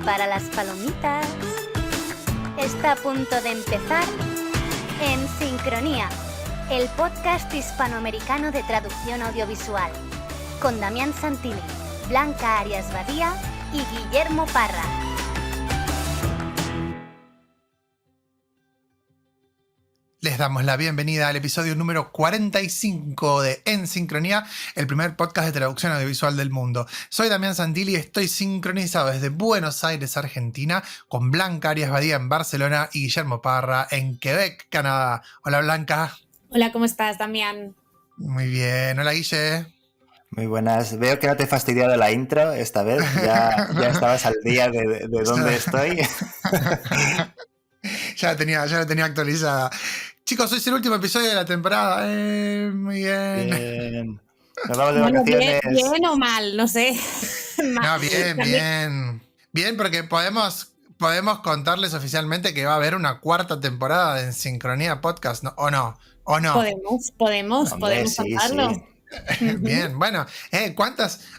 Prepara las palomitas. Está a punto de empezar En Sincronía, el podcast hispanoamericano de traducción audiovisual, con Damián Santilli, Blanca Arias Badía y Guillermo Parra. Les damos la bienvenida al episodio número 45 de En Sincronía, el primer podcast de traducción audiovisual del mundo. Soy Damián Santilli y estoy sincronizado desde Buenos Aires, Argentina, con Blanca Arias Badía en Barcelona y Guillermo Parra en Quebec, Canadá. Hola, Blanca. Hola, ¿cómo estás, Damián? Muy bien. Hola, Guille. Muy buenas. Veo que no te he fastidiado la intro esta vez. Ya estabas al día de dónde estoy. Ya la tenía actualizada. Chicos, hoy es el último episodio de la temporada. Muy bien. Bien. Nos vamos de Bueno, vacaciones. bien o mal, no sé. No, bien. Bien, porque podemos contarles oficialmente que va a haber una cuarta temporada de En Sincronía Podcast, ¿no? ¿O no? Podemos Hombre, sí, contarlo. sí. Bien, bueno,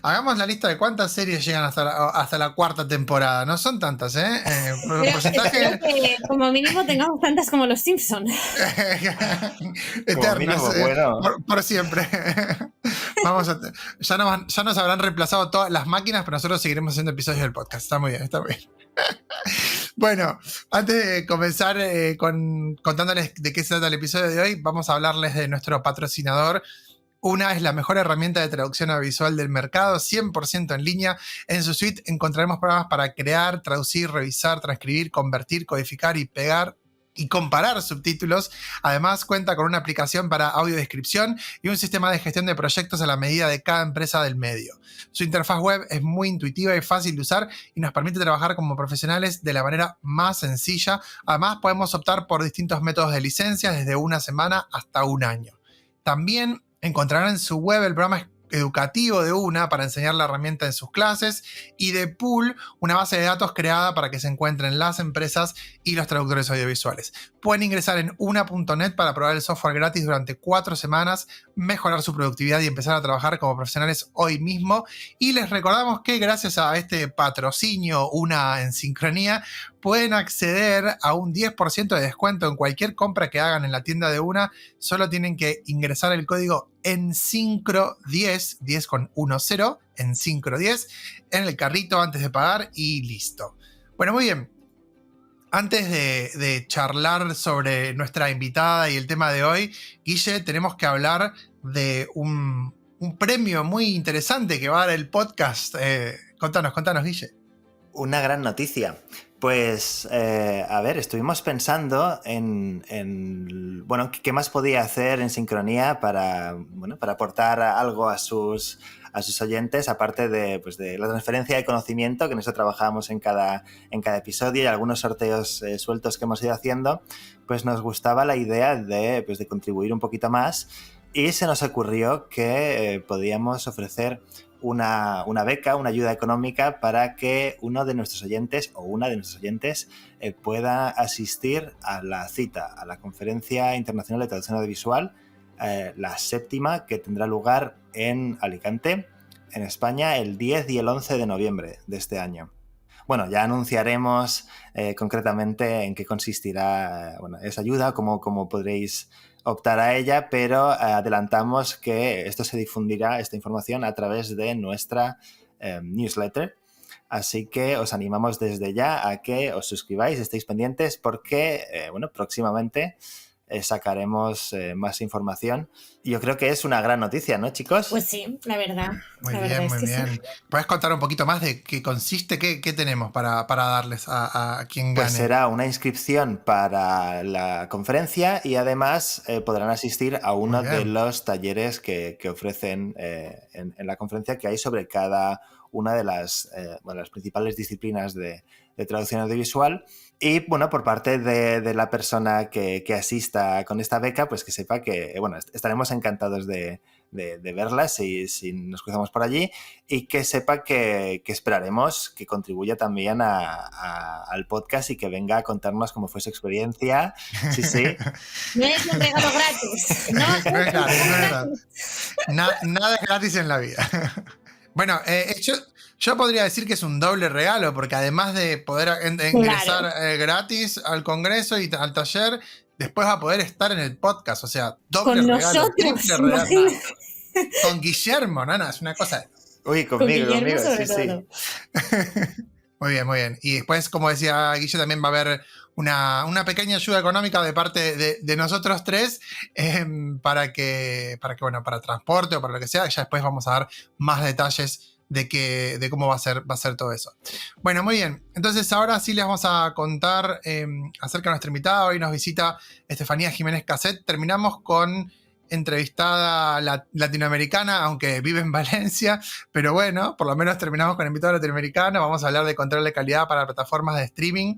hagamos la lista de cuántas series llegan hasta la cuarta temporada. No son tantas, porcentaje Espero que como mínimo tengamos tantas como los Simpsons. eternas, mínimo, bueno. por siempre. Ya nos habrán reemplazado todas las máquinas, pero nosotros seguiremos haciendo episodios del podcast. Está muy bien. Bueno, antes de comenzar contándoles de qué se trata el episodio de hoy, vamos a hablarles de nuestro patrocinador. Una es la mejor herramienta de traducción audiovisual del mercado, 100% en línea. En su suite encontraremos programas para crear, traducir, revisar, transcribir, convertir, codificar y pegar y comparar subtítulos. Además, cuenta con una aplicación para audiodescripción y un sistema de gestión de proyectos a la medida de cada empresa del medio. Su interfaz web es muy intuitiva y fácil de usar y nos permite trabajar como profesionales de la manera más sencilla. Además, podemos optar por distintos métodos de licencia, desde una semana hasta un año. También encontrarán en su web el programa educativo de UNA para enseñar la herramienta en sus clases, y de Pool, una base de datos creada para que se encuentren las empresas y los traductores audiovisuales. Pueden ingresar en una.net para probar el software gratis durante 4 semanas, mejorar su productividad y empezar a trabajar como profesionales hoy mismo. Y les recordamos que gracias a este patrocinio UNA en Sincronía, pueden acceder a un 10% de descuento en cualquier compra que hagan en la tienda de UNA. Solo tienen que ingresar el código ENSINCRO10, 10 con 10, ENSINCRO10, en el carrito antes de pagar y listo. Bueno, muy bien. Antes de charlar sobre nuestra invitada y el tema de hoy, Guille, tenemos que hablar de un premio muy interesante que va a dar el podcast. Contanos, Guille. Una gran noticia. Pues, a ver, estuvimos pensando en qué más podía hacer En Sincronía para aportar algo a sus oyentes, aparte de la transferencia de conocimiento, que en eso trabajamos en cada episodio, y algunos sorteos sueltos que hemos ido haciendo. Pues nos gustaba la idea de contribuir un poquito más, y se nos ocurrió que podíamos ofrecer una beca, una ayuda económica para que uno de nuestros oyentes o una de nuestros oyentes pueda asistir a la cita, a la Conferencia Internacional de Traducción Audiovisual, la 7ª, que tendrá lugar en Alicante, en España, el 10 y el 11 de noviembre de este año. Bueno, ya anunciaremos concretamente en qué consistirá esa ayuda, cómo podréis optar a ella, pero adelantamos que esto se difundirá, esta información, a través de nuestra newsletter. Así que os animamos desde ya a que os suscribáis, estéis pendientes, porque próximamente sacaremos más información. Y yo creo que es una gran noticia, ¿no, chicos? Pues sí, la verdad. Muy la bien, verdad muy es que bien. sí. ¿Puedes contar un poquito más de qué consiste? ¿Qué tenemos para darles a quien gane? Pues será una inscripción para la conferencia, y además podrán asistir a uno de los talleres que ofrecen en la conferencia, que hay sobre cada una de las principales disciplinas de traducción audiovisual. Y por parte de la persona que asista con esta beca, pues que sepa que estaremos encantados de verla si nos cruzamos por allí, y que sepa que esperaremos que contribuya también al podcast y que venga a contarnos cómo fue su experiencia. Sí. No es un regalo gratis. No es gratis. Nada es gratis en la vida. Bueno, yo podría decir que es un doble regalo, porque además de poder ingresar gratis al congreso y al taller, después va a poder estar en el podcast. O sea, doble Con regalo, nosotros, triple regalo. imagínate. Con Guillermo, nana, es una cosa. Uy, Con conmigo, Guillermo sobre sí, todo. sí. Muy bien, muy bien. Y después, como decía Guille, también va a haber una pequeña ayuda económica de parte de nosotros tres para transporte o para lo que sea. Ya después vamos a dar más detalles de cómo va a ser todo eso. Bueno, muy bien. Entonces ahora sí les vamos a contar acerca de nuestra invitada. Hoy nos visita Estefanía Jiménez Casset. Terminamos con entrevistada latinoamericana, aunque vive en Valencia, pero bueno, por lo menos terminamos con invitada latinoamericana. Vamos a hablar de control de calidad para plataformas de streaming.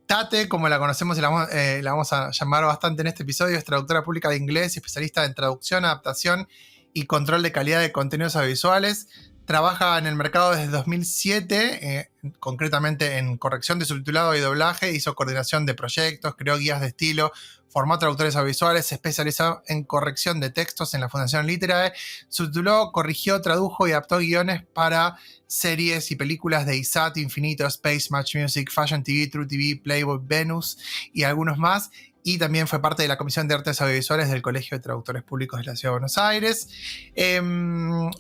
Tate, como la conocemos y la vamos a llamar bastante en este episodio, es traductora pública de inglés y especialista en traducción, adaptación y control de calidad de contenidos audiovisuales. Trabaja en el mercado desde 2007, concretamente en corrección de subtitulado y doblaje, hizo coordinación de proyectos, creó guías de estilo, formó traductores audiovisuales, se especializó en corrección de textos en la Fundación Literae, subtituló, corrigió, tradujo y adaptó guiones para series y películas de ISAT, Infinito, Space, Match Music, Fashion TV, True TV, Playboy, Venus y algunos más. Y también fue parte de la Comisión de Artes Audiovisuales del Colegio de Traductores Públicos de la Ciudad de Buenos Aires.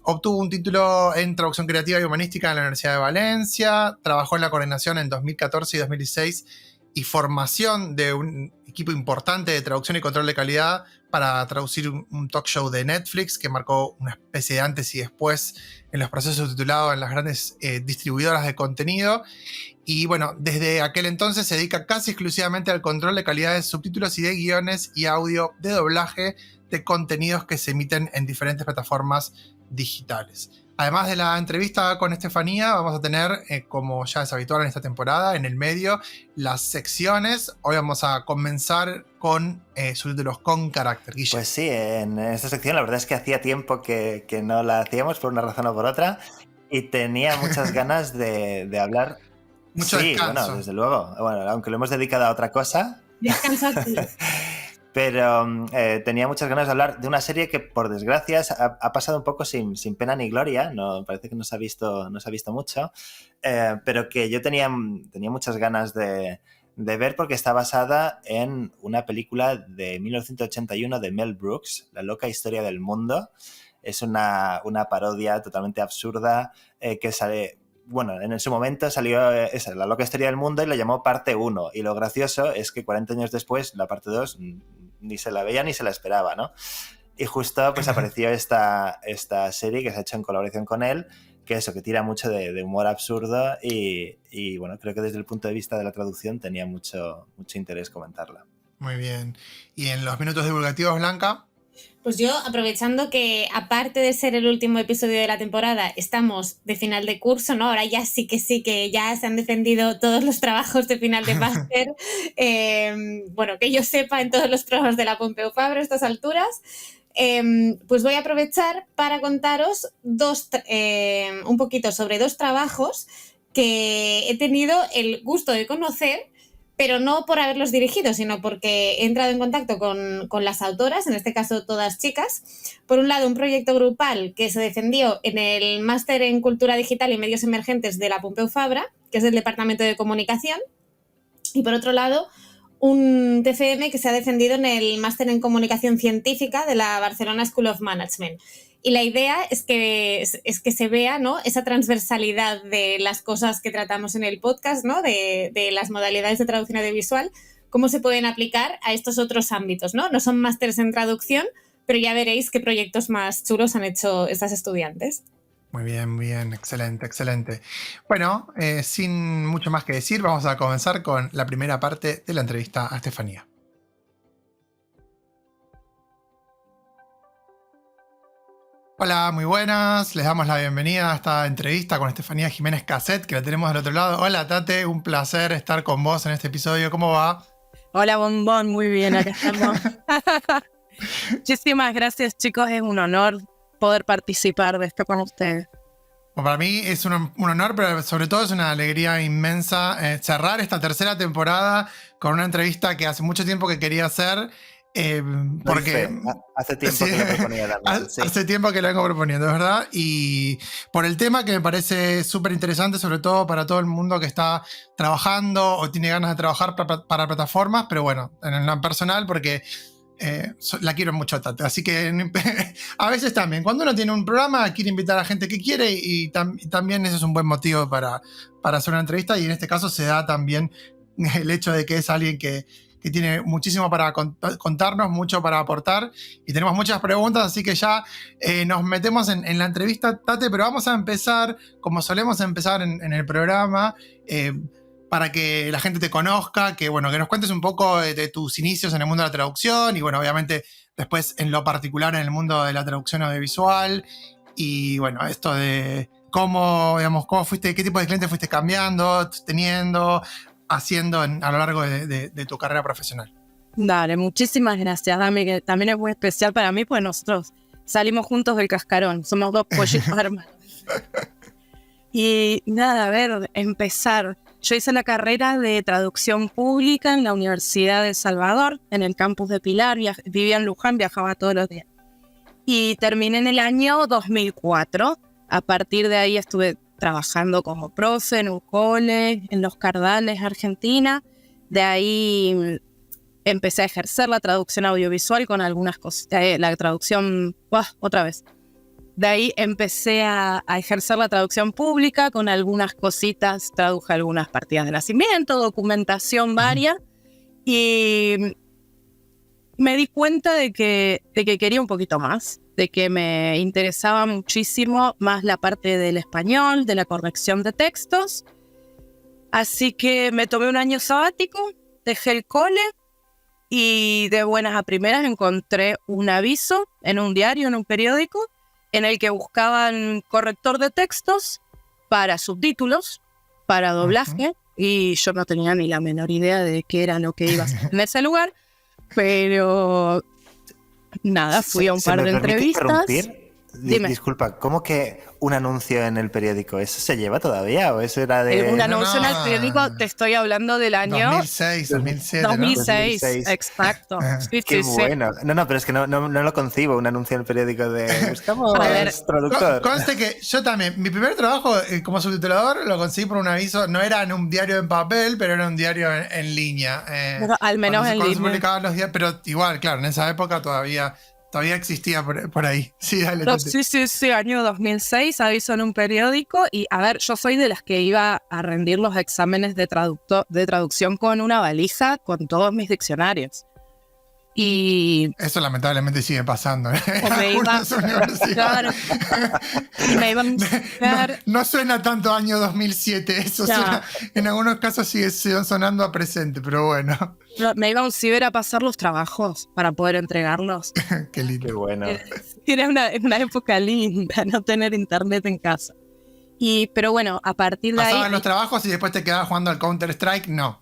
Obtuvo un título en Traducción Creativa y Humanística en la Universidad de Valencia. Trabajó en la coordinación en 2014 y 2016 y formación de un equipo importante de traducción y control de calidad para traducir un talk show de Netflix que marcó una especie de antes y después en los procesos subtitulados en las grandes distribuidoras de contenido. Y bueno, desde aquel entonces se dedica casi exclusivamente al control de calidad de subtítulos y de guiones y audio de doblaje de contenidos que se emiten en diferentes plataformas digitales. Además de la entrevista con Estefanía, vamos a tener, como ya es habitual en esta temporada, en el medio, las secciones. Hoy vamos a comenzar con subtítulos con carácter. Guille. Pues sí, en esta sección la verdad es que hacía tiempo que no la hacíamos por una razón o por otra y tenía muchas ganas de hablar. Mucho sí, descanso. Bueno, desde luego. Bueno, aunque lo hemos dedicado a otra cosa. Descansa aquí. Pero tenía muchas ganas de hablar de una serie que, por desgracia, ha pasado un poco sin pena ni gloria. No, parece que no se ha visto mucho. Pero que yo tenía muchas ganas de ver porque está basada en una película de 1981 de Mel Brooks, La loca historia del mundo. Es una parodia totalmente absurda que sale... Bueno, en su momento salió esa, La loca historia del mundo, y la llamó parte 1. Y lo gracioso es que 40 años después, la parte 2 ni se la veía ni se la esperaba, ¿no? Y justo pues apareció esta serie que se ha hecho en colaboración con él, que tira mucho de humor absurdo y bueno, creo que desde el punto de vista de la traducción tenía mucho interés comentarla. Muy bien. ¿Y en los minutos divulgativos, Blanca? Pues yo, aprovechando que aparte de ser el último episodio de la temporada, estamos de final de curso, ¿no? Ahora ya sí que ya se han defendido todos los trabajos de final de máster. Bueno, que yo sepa, en todos los trabajos de la Pompeu Fabra a estas alturas. Pues voy a aprovechar para contaros un poquito sobre 2 trabajos que he tenido el gusto de conocer, pero no por haberlos dirigido, sino porque he entrado en contacto con las autoras, en este caso todas chicas. Por un lado, un proyecto grupal que se defendió en el Máster en Cultura Digital y Medios Emergentes de la Pompeu Fabra, que es del Departamento de Comunicación. Y por otro lado, un TFM que se ha defendido en el Máster en Comunicación Científica de la Barcelona School of Management. Y la idea es que se vea, ¿no?, esa transversalidad de las cosas que tratamos en el podcast, ¿no?, de las modalidades de traducción audiovisual, cómo se pueden aplicar a estos otros ámbitos, ¿no? No son másteres en traducción, pero ya veréis qué proyectos más chulos han hecho estas estudiantes. Muy bien, excelente. Bueno, sin mucho más que decir, vamos a comenzar con la primera parte de la entrevista a Estefanía. Hola, muy buenas. Les damos la bienvenida a esta entrevista con Estefanía Jiménez Casset, que la tenemos del otro lado. Hola, Tate, un placer estar con vos en este episodio. ¿Cómo va? Hola, Bombón, muy bien, acá estamos. Muchísimas gracias, chicos. Es un honor poder participar de esto con ustedes. Bueno, para mí es un honor, pero sobre todo es una alegría inmensa cerrar esta tercera temporada con una entrevista que hace mucho tiempo que quería hacer. Porque hace tiempo que lo proponía también. Sí. Hace tiempo que lo vengo proponiendo, es verdad. Y por el tema que me parece súper interesante, sobre todo para todo el mundo que está trabajando o tiene ganas de trabajar para plataformas, pero bueno, en el plan personal, porque la quiero mucho a Tate. Así que a veces también, cuando uno tiene un programa, quiere invitar a gente que quiere y también ese es un buen motivo para hacer una entrevista. Y en este caso se da también el hecho de que es alguien que tiene muchísimo para contarnos, mucho para aportar y tenemos muchas preguntas, así que ya nos metemos en la entrevista, Tate, pero vamos a empezar, como solemos empezar en el programa, para que la gente te conozca, que nos cuentes un poco de tus inicios en el mundo de la traducción y bueno, obviamente después en lo particular en el mundo de la traducción audiovisual y bueno, esto de cómo fuiste, qué tipo de clientes fuiste cambiando, teniendo, haciendo a lo largo de tu carrera profesional. Dale, muchísimas gracias, Dami, que también es muy especial para mí, pues nosotros salimos juntos del cascarón, somos dos pollitos hermanos. Y nada, a ver, empezar. Yo hice la carrera de traducción pública en la Universidad de El Salvador, en el campus de Pilar, vivía en Luján, viajaba todos los días. Y terminé en el año 2004. A partir de ahí estuve trabajando como profe en un cole, en Los Cardales, Argentina. De ahí empecé a ejercer la traducción audiovisual con algunas cosas, la traducción, otra vez. De ahí empecé a ejercer la traducción pública con algunas cositas, traduje algunas partidas de nacimiento, documentación varia, y me di cuenta de que quería un poquito más, de que me interesaba muchísimo más la parte del español, de la corrección de textos. Así que me tomé un año sabático, dejé el cole y de buenas a primeras encontré un aviso en un diario, en un periódico, en el que buscaban corrector de textos para subtítulos, para doblaje, y yo no tenía ni la menor idea de qué era lo que iba a hacer en ese lugar, pero nada, fui a un par de entrevistas. Dime. Disculpa, ¿cómo que un anuncio en el periódico? ¿Eso se lleva todavía o eso era de...? Un anuncio en el periódico, te estoy hablando del año... 2006, 2007, 2006, ¿no? Exacto. Sí, qué bueno. Sí. No, pero es que no lo concibo, un anuncio en el periódico de... Buscamos traductor. Conste que yo también, mi primer trabajo como subtitulador lo conseguí por un aviso, no era en un diario en papel, pero era un diario en línea. Pero al menos en línea. Se publicaban los días, pero igual, claro, en esa época todavía existía por ahí. Sí, dale. No, sí, año 2006, aviso en un periódico. Y a ver, yo soy de las que iba a rendir los exámenes de traducción con una valija con todos mis diccionarios. Y eso lamentablemente sigue pasando, ¿eh? Claro, me iban no suena tanto año 2007, eso suena, en algunos casos sigue sonando a presente, pero bueno. Me iba a un ciber a pasar los trabajos para poder entregarlos. Qué lindo. Qué bueno. Era una época linda, no tener internet en casa. Pero bueno, a partir de ahí... ¿Pasaban los trabajos y después te quedabas jugando al Counter-Strike? No.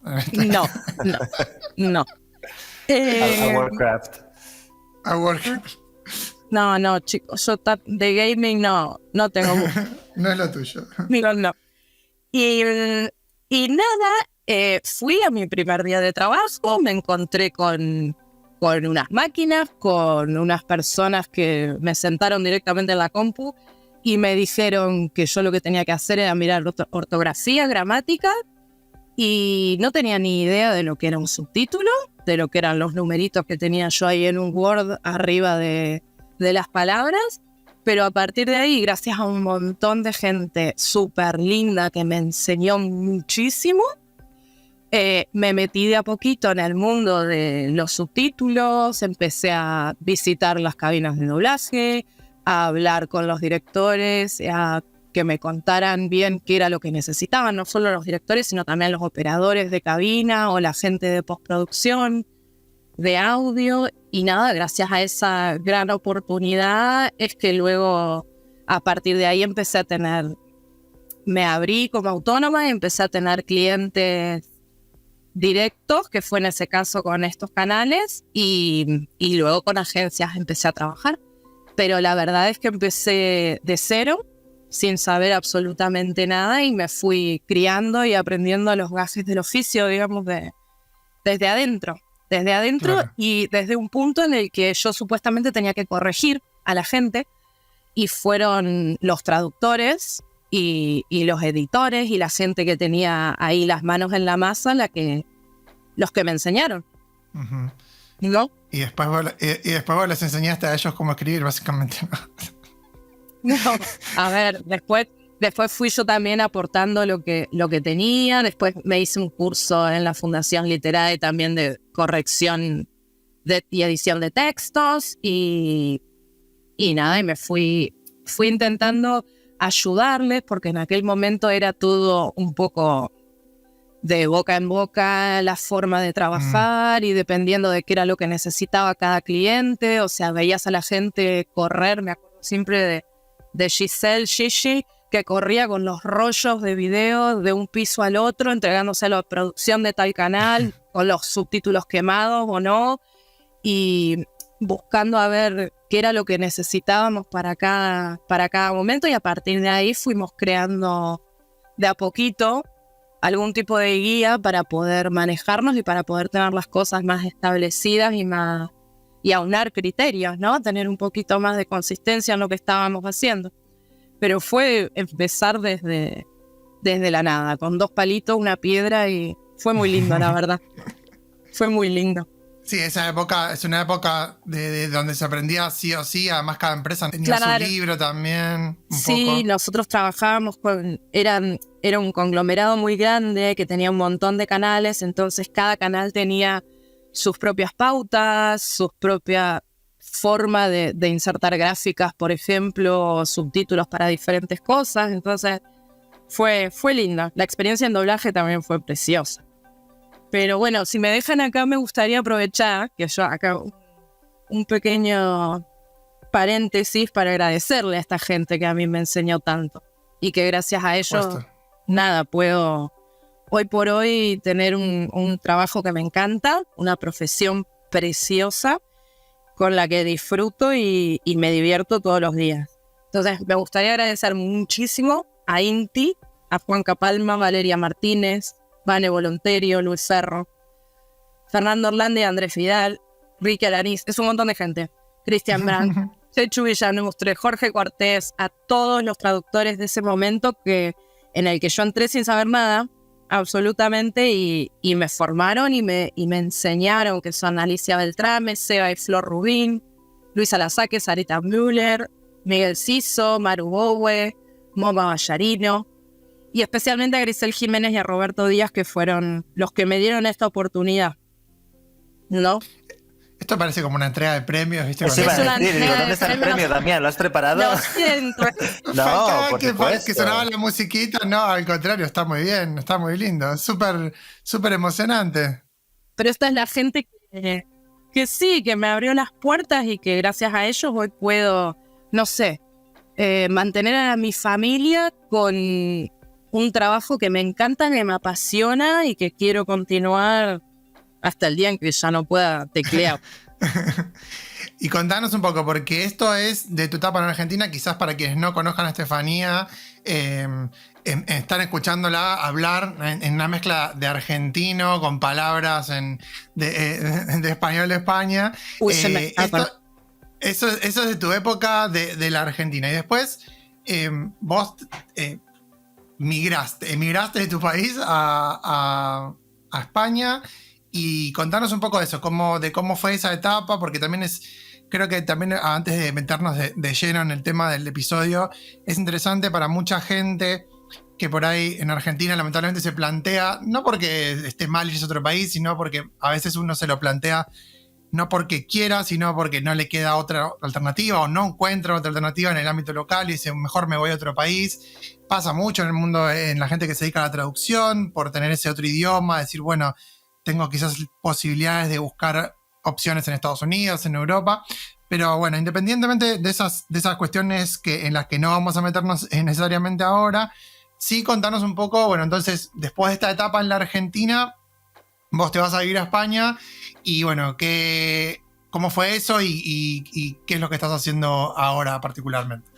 A Warcraft. A Warcraft. No, chicos, yo de gaming no tengo mucho. No es lo tuyo. No. Y nada, fui a mi primer día de trabajo, me encontré con unas máquinas, con unas personas que me sentaron directamente en la compu y me dijeron que yo lo que tenía que hacer era mirar ortografía, gramática, y no tenía ni idea de lo que era un subtítulo, de lo que eran los numeritos que tenía yo ahí en un Word arriba de las palabras, pero a partir de ahí, gracias a un montón de gente súper linda que me enseñó muchísimo, me metí de a poquito en el mundo de los subtítulos, empecé a visitar las cabinas de doblaje, a hablar con los directores, a que me contaran bien qué era lo que necesitaban, no solo los directores, sino también los operadores de cabina o la gente de postproducción, de audio. Y nada, gracias a esa gran oportunidad es que luego, a partir de ahí, me abrí como autónoma y empecé a tener clientes directos, que fue en ese caso con estos canales, y luego con agencias empecé a trabajar. Pero la verdad es que empecé de cero, sin saber absolutamente nada, y me fui criando y aprendiendo los gajes del oficio, digamos, desde adentro. desde adentro, Claro. y desde un punto en el que yo supuestamente tenía que corregir a la gente, y fueron los traductores y los editores y la gente que tenía ahí las manos en la masa los que me enseñaron, Ujú. ¿no? Y después vos les enseñaste a ellos cómo escribir, básicamente, ¿no? No, a ver, después fui yo también aportando lo que tenía. Después me hice un curso en la Fundación Literae también de corrección y edición de textos y nada, y me fui intentando ayudarles, porque en aquel momento era todo un poco de boca en boca la forma de trabajar y dependiendo de qué era lo que necesitaba cada cliente. O sea, veías a la gente correr, me acuerdo siempre de Giselle Gigi, que corría con los rollos de video de un piso al otro, entregándose a la producción de tal canal, con los subtítulos quemados o no, y buscando a ver qué era lo que necesitábamos para cada momento, y a partir de ahí fuimos creando de a poquito algún tipo de guía para poder manejarnos y para poder tener las cosas más establecidas y aunar criterios, ¿no? Tener un poquito más de consistencia en lo que estábamos haciendo. Pero fue empezar desde la nada, con 2 palitos, una piedra, y fue muy lindo, la verdad. Fue muy lindo. Sí, esa época es una época de donde se aprendía sí o sí. Además, cada empresa tenía Claro. su libro también. Sí, poco. nosotros trabajábamos era un conglomerado muy grande que tenía un montón de canales, entonces cada canal tenía sus propias pautas, su propia forma de insertar gráficas, por ejemplo, o subtítulos para diferentes cosas. Entonces fue linda. La experiencia en doblaje también fue preciosa. Pero bueno, si me dejan acá, me gustaría aprovechar que yo acá un pequeño paréntesis para agradecerle a esta gente que a mí me enseñó tanto, y que gracias a ellos, Puesto. nada, puedo hoy por hoy tener un trabajo que me encanta, una profesión preciosa con la que disfruto y me divierto todos los días. Entonces me gustaría agradecer muchísimo a Inti, a Juanca Palma, Valeria Martínez, Vane Volonterio, Luis Ferro, Fernando Orlandi, Andrés Vidal, Ricky Alaniz, es un montón de gente, Cristian Brandt, Chechu Villanustre, Jorge Cortés, a todos los traductores de ese momento en el que yo entré sin saber nada, absolutamente, y me formaron y me enseñaron, que son Alicia Beltrame, Seba y Flor Rubín, Luisa Lasaque, Sarita Müller, Miguel Ciso, Maru Bowe, Moma Ballarino, y especialmente a Grisel Jiménez y a Roberto Díaz, que fueron los que me dieron esta oportunidad, ¿no? Esto parece como una entrega de premios, ¿viste? Eso iba Es una a decir, digo, entrega ¿dónde de está el premios. premio, Damián? ¿Lo has preparado? Lo siento. No, Faltaba por que supuesto. sonaba la musiquita. No, al contrario, está muy bien, está muy lindo. Es súper emocionante. Pero esta es la gente que sí, que me abrió las puertas y que gracias a ellos hoy puedo, no sé, mantener a mi familia con un trabajo que me encanta, que me apasiona y que quiero continuar hasta el día en que ya no pueda teclear. Y contanos un poco, porque esto es de tu etapa en Argentina. Quizás para quienes no conozcan a Estefanía, están escuchándola hablar en una mezcla de argentino con palabras de español de España. Uy, se me escapa. Eso es de tu época de la Argentina. Y después vos emigraste de tu país a España. Y contanos un poco de eso, de cómo fue esa etapa, porque también creo que también antes de meternos de lleno en el tema del episodio, es interesante para mucha gente que por ahí en Argentina lamentablemente se plantea, no porque esté mal irse a otro país, sino porque a veces uno se lo plantea no porque quiera, sino porque no le queda otra alternativa o no encuentra otra alternativa en el ámbito local y dice, mejor me voy a otro país. Pasa mucho en el mundo, en la gente que se dedica a la traducción, por tener ese otro idioma, decir, bueno, tengo quizás posibilidades de buscar opciones en Estados Unidos, en Europa. Pero bueno, independientemente de esas cuestiones en las que no vamos a meternos necesariamente ahora, sí contanos un poco, bueno, entonces, después de esta etapa en la Argentina, vos te vas a vivir a España y bueno, ¿cómo fue eso y qué es lo que estás haciendo ahora particularmente?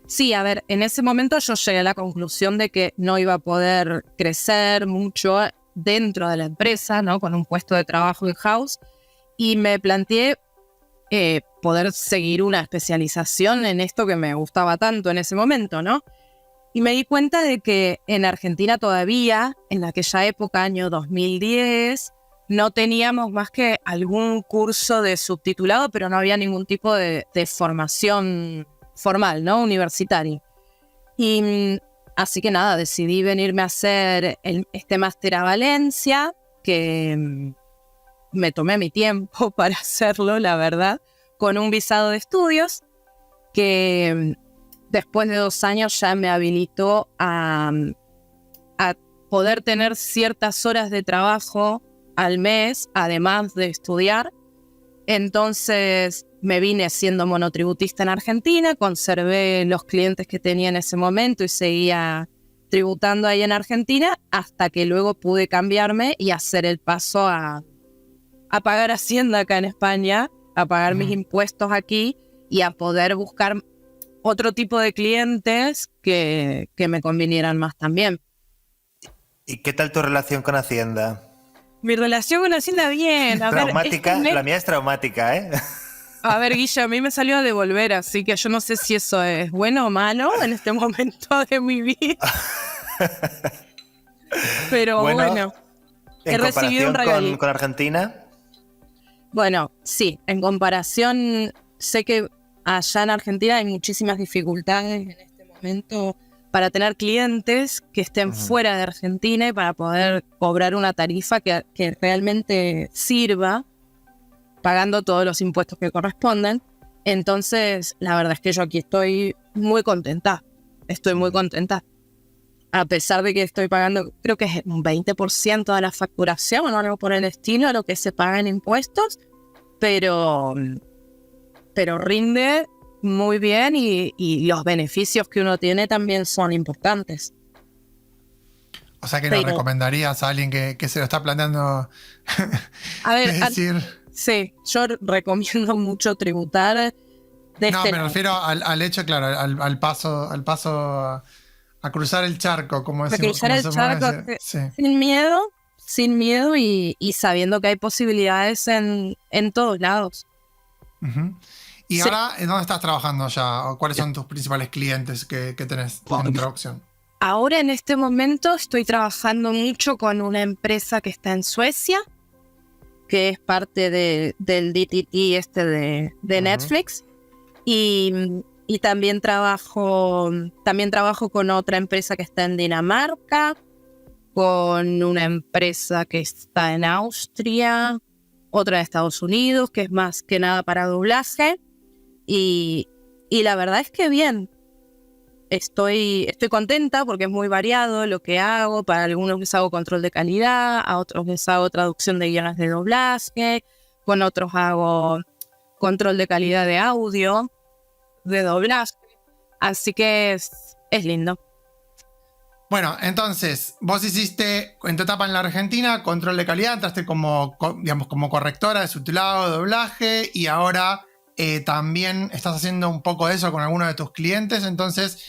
Sí, a ver, en ese momento yo llegué a la conclusión de que no iba a poder crecer mucho dentro de la empresa, ¿no? Con un puesto de trabajo in-house, y me planteé poder seguir una especialización en esto que me gustaba tanto en ese momento, ¿no? Y me di cuenta de que en Argentina todavía, en aquella época, año 2010, no teníamos más que algún curso de subtitulado, pero no había ningún tipo de formación formal, ¿no? Universitaria. Y así que nada, decidí venirme a hacer este máster a Valencia, que me tomé mi tiempo para hacerlo, la verdad, con un visado de estudios que después de 2 años ya me habilitó a poder tener ciertas horas de trabajo al mes, además de estudiar. Entonces me vine siendo monotributista en Argentina, conservé los clientes que tenía en ese momento y seguía tributando ahí en Argentina, hasta que luego pude cambiarme y hacer el paso a pagar Hacienda acá en España, a pagar mis impuestos aquí y a poder buscar otro tipo de clientes que me convinieran más también. ¿Y qué tal tu relación con Hacienda? Mi relación con Hacienda, bien. Traumática, la mía es traumática, ¿eh? A ver, Guilla, a mí me salió a devolver, así que yo no sé si eso es bueno o malo en este momento de mi vida. Pero bueno, he recibido un regalito. ¿Con Argentina? Bueno, sí, en comparación, sé que allá en Argentina hay muchísimas dificultades en este momento para tener clientes que estén fuera de Argentina y para poder cobrar una tarifa que realmente sirva, pagando todos los impuestos que corresponden. Entonces, la verdad es que yo aquí estoy muy contenta. Estoy muy contenta. A pesar de que estoy pagando, creo que es un 20% de la facturación o algo por el estilo, lo que se paga en impuestos, pero rinde muy bien y los beneficios que uno tiene también son importantes. O sea que le recomendarías a alguien que se lo está planteando. A ver, decir... sí, yo recomiendo mucho tributar. No, me refiero al hecho, claro, al paso a cruzar el charco, como decimos. Cruzar el charco sí. sin miedo y sabiendo que hay posibilidades en todos lados. Uh-huh. ¿Y sí. ahora en dónde estás trabajando ya? ¿O cuáles son tus principales clientes que tenés en traducción? Ahora en este momento estoy trabajando mucho con una empresa que está en Suecia, que es parte del DTT de Netflix. Y también trabajo con otra empresa que está en Dinamarca, con una empresa que está en Austria, otra de Estados Unidos, que es más que nada para doblaje. Y la verdad es que bien. Estoy contenta porque es muy variado lo que hago. Para algunos les hago control de calidad, a otros les hago traducción de guiones de doblaje, con otros hago control de calidad de audio, de doblaje. Así que es lindo. Bueno, entonces, vos hiciste en tu etapa en la Argentina control de calidad, entraste como correctora de subtitulado, de doblaje, y ahora también estás haciendo un poco de eso con algunos de tus clientes. Entonces,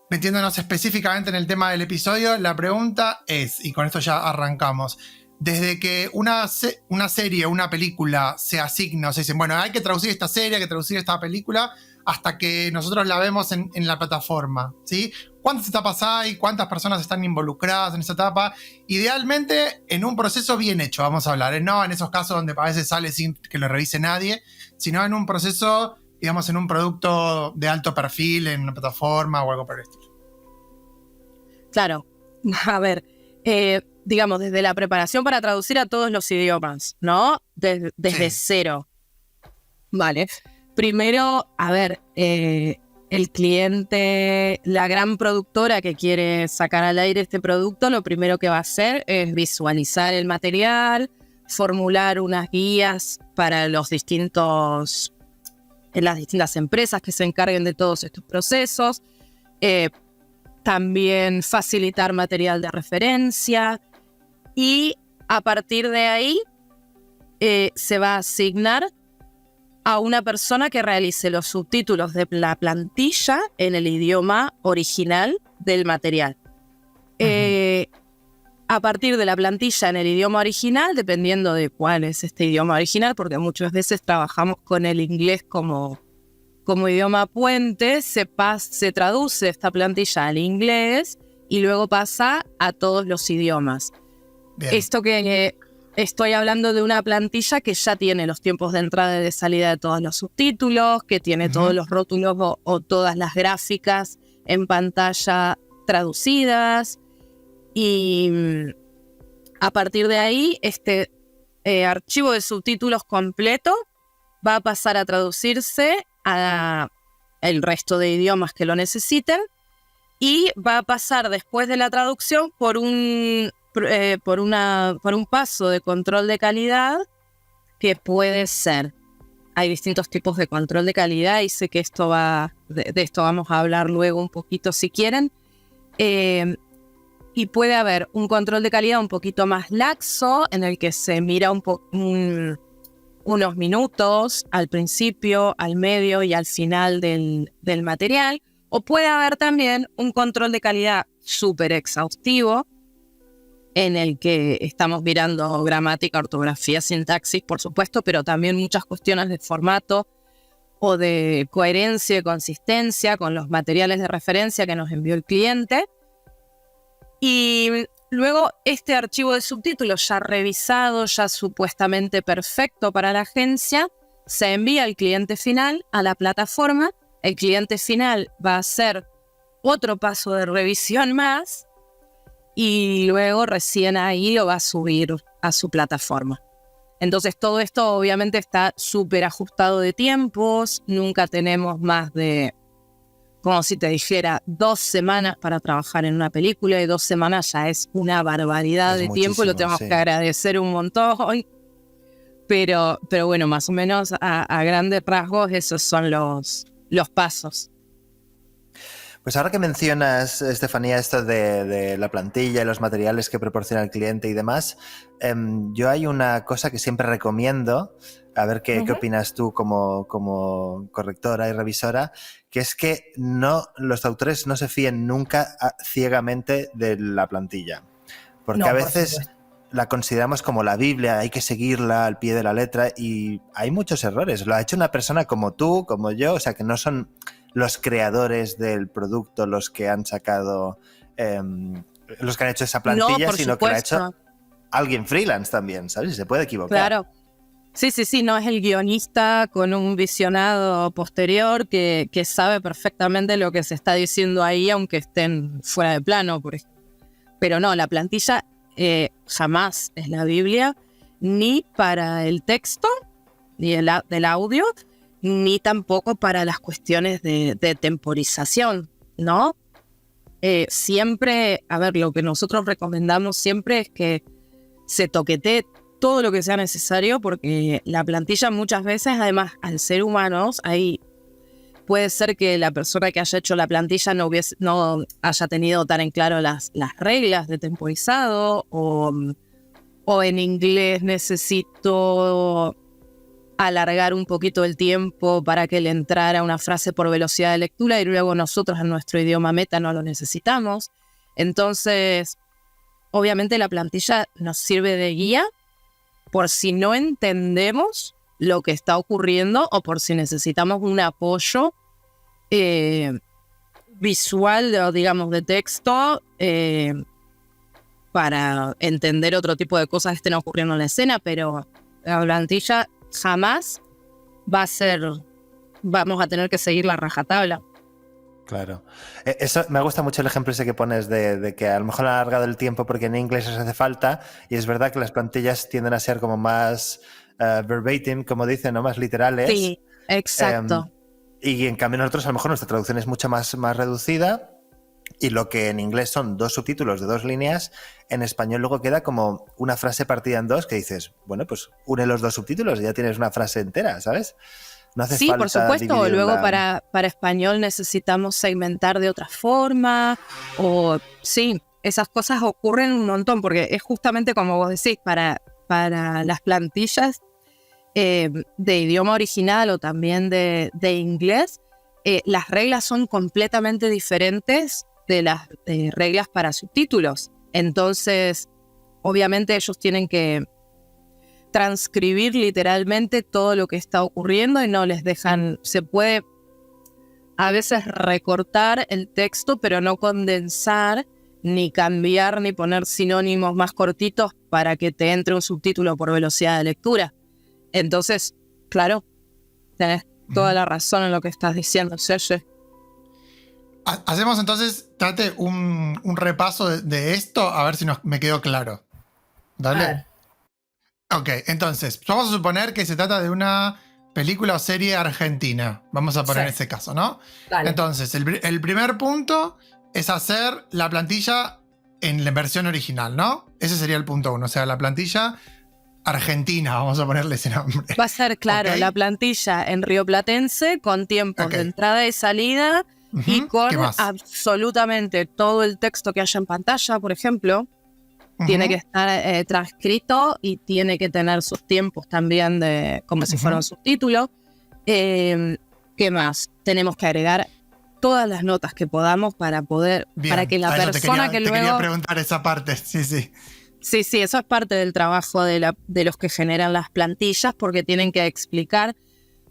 metiéndonos específicamente en el tema del episodio, la pregunta es, y con esto ya arrancamos, desde que una serie o una película se asigna, o se dicen, bueno, hay que traducir esta serie, hay que traducir esta película, hasta que nosotros la vemos en la plataforma, ¿sí? ¿Cuántas etapas hay? ¿Cuántas personas están involucradas en esa etapa? Idealmente, en un proceso bien hecho, vamos a hablar, no en esos casos donde a veces sale sin que lo revise nadie, sino en un proceso, digamos, en un producto de alto perfil, en una plataforma o algo por el estilo. Claro, a ver, digamos, desde la preparación para traducir a todos los idiomas, ¿no? Desde cero. Vale. Primero, a ver, el cliente, la gran productora que quiere sacar al aire este producto, lo primero que va a hacer es visualizar el material, formular unas guías para las distintas empresas que se encarguen de todos estos procesos, también facilitar material de referencia, y a partir de ahí se va a asignar a una persona que realice los subtítulos de la plantilla en el idioma original del material. A a partir de la plantilla en el idioma original, dependiendo de cuál es este idioma original, porque muchas veces trabajamos con el inglés como idioma puente, se traduce esta plantilla al inglés y luego pasa a todos los idiomas. Bien. Esto que estoy hablando de una plantilla que ya tiene los tiempos de entrada y de salida de todos los subtítulos, que tiene todos los rótulos o todas las gráficas en pantalla traducidas. Y a partir de ahí, este archivo de subtítulos completo va a pasar a traducirse a el resto de idiomas que lo necesiten y va a pasar después de la traducción por un paso de control de calidad que puede ser. Hay distintos tipos de control de calidad y sé que de esto vamos a hablar luego un poquito si quieren. Y puede haber un control de calidad un poquito más laxo, en el que se mira unos minutos al principio, al medio y al final del material. O puede haber también un control de calidad súper exhaustivo, en el que estamos mirando gramática, ortografía, sintaxis, por supuesto, pero también muchas cuestiones de formato o de coherencia y consistencia con los materiales de referencia que nos envió el cliente. Y luego este archivo de subtítulos ya revisado, ya supuestamente perfecto para la agencia, se envía al cliente final, a la plataforma. El cliente final va a hacer otro paso de revisión más y luego recién ahí lo va a subir a su plataforma. Entonces todo esto obviamente está súper ajustado de tiempos, nunca tenemos más de, como si te dijera, 2 semanas para trabajar en una película, y 2 semanas ya es una barbaridad de tiempo y lo tenemos que agradecer un montón. Pero bueno, más o menos a grandes rasgos esos son los pasos. Pues ahora que mencionas, Estefanía, esto de la plantilla y los materiales que proporciona el cliente y demás, yo hay una cosa que siempre recomiendo, a ver qué opinas tú como correctora y revisora, que es que los traductores no se fíen nunca ciegamente de la plantilla. Porque a veces la consideramos como la Biblia, hay que seguirla al pie de la letra y hay muchos errores. Lo ha hecho una persona como tú, como yo, o sea que no son los creadores del producto los que han sacado, los que han hecho esa plantilla, sino que lo ha hecho alguien freelance también, ¿sabes? Y se puede equivocar. Claro. Sí, no es el guionista con un visionado posterior que sabe perfectamente lo que se está diciendo ahí, aunque estén fuera de plano, por ejemplo. Pero no, la plantilla jamás es la Biblia, ni para el texto, ni del audio, ni tampoco para las cuestiones de temporización, ¿no? Siempre, a ver, lo que nosotros recomendamos siempre es que se toquetee todo lo que sea necesario, porque la plantilla muchas veces, además, al ser humanos, ahí puede ser que la persona que haya hecho la plantilla no haya tenido tan en claro las reglas de temporizado, o en inglés necesito alargar un poquito el tiempo para que le entrara una frase por velocidad de lectura y luego nosotros en nuestro idioma meta no lo necesitamos. Entonces, obviamente la plantilla nos sirve de guía por si no entendemos lo que está ocurriendo o por si necesitamos un apoyo visual o digamos de texto para entender otro tipo de cosas que estén ocurriendo en la escena, pero la plantilla jamás vamos a tener que seguir la rajatabla. Claro. Eso, me gusta mucho el ejemplo ese que pones de que a lo mejor han alargado el tiempo porque en inglés les hace falta, y es verdad que las plantillas tienden a ser como más verbatim, como dicen, ¿no? Más literales. Sí, exacto. Y en cambio nosotros a lo mejor nuestra traducción es mucho más reducida, y lo que en inglés son 2 subtítulos de 2 líneas, en español luego queda como una frase partida en 2 que dices, bueno, pues une los 2 subtítulos y ya tienes una frase entera, ¿sabes? No hace falta. Sí, por supuesto. Luego para español necesitamos segmentar de otra forma. O sí, esas cosas ocurren un montón, porque es justamente como vos decís, para las plantillas de idioma original o también de inglés, las reglas son completamente diferentes de las reglas para subtítulos. Entonces, obviamente ellos tienen que transcribir literalmente todo lo que está ocurriendo y no les dejan, se puede a veces recortar el texto, pero no condensar, ni cambiar, ni poner sinónimos más cortitos para que te entre un subtítulo por velocidad de lectura. Entonces, claro, tenés toda la razón en lo que estás diciendo, Sergio. Hacemos entonces, Tate, un repaso de esto, a ver si me quedó claro. Dale. Ok, entonces, vamos a suponer que se trata de una película o serie argentina. Vamos a poner ese caso, ¿no? Dale. Entonces, el primer punto es hacer la plantilla en la versión original, ¿no? Ese sería el punto 1, o sea, la plantilla argentina, vamos a ponerle ese nombre. Va a ser, claro, Ok. la plantilla en rioplatense con tiempos Ok. de entrada y salida y Ujú, con ¿qué más? absolutamente todo el texto que haya en pantalla, por ejemplo. Tiene Ujú, que estar transcrito y tiene que tener sus tiempos también de como si fuera un subtítulo. ¿Qué más? Tenemos que agregar todas las notas que podamos para poder, bien. para que la A eso persona que te quería luego... preguntar esa parte, sí. Sí, eso es parte del trabajo de los que generan las plantillas, porque tienen que explicar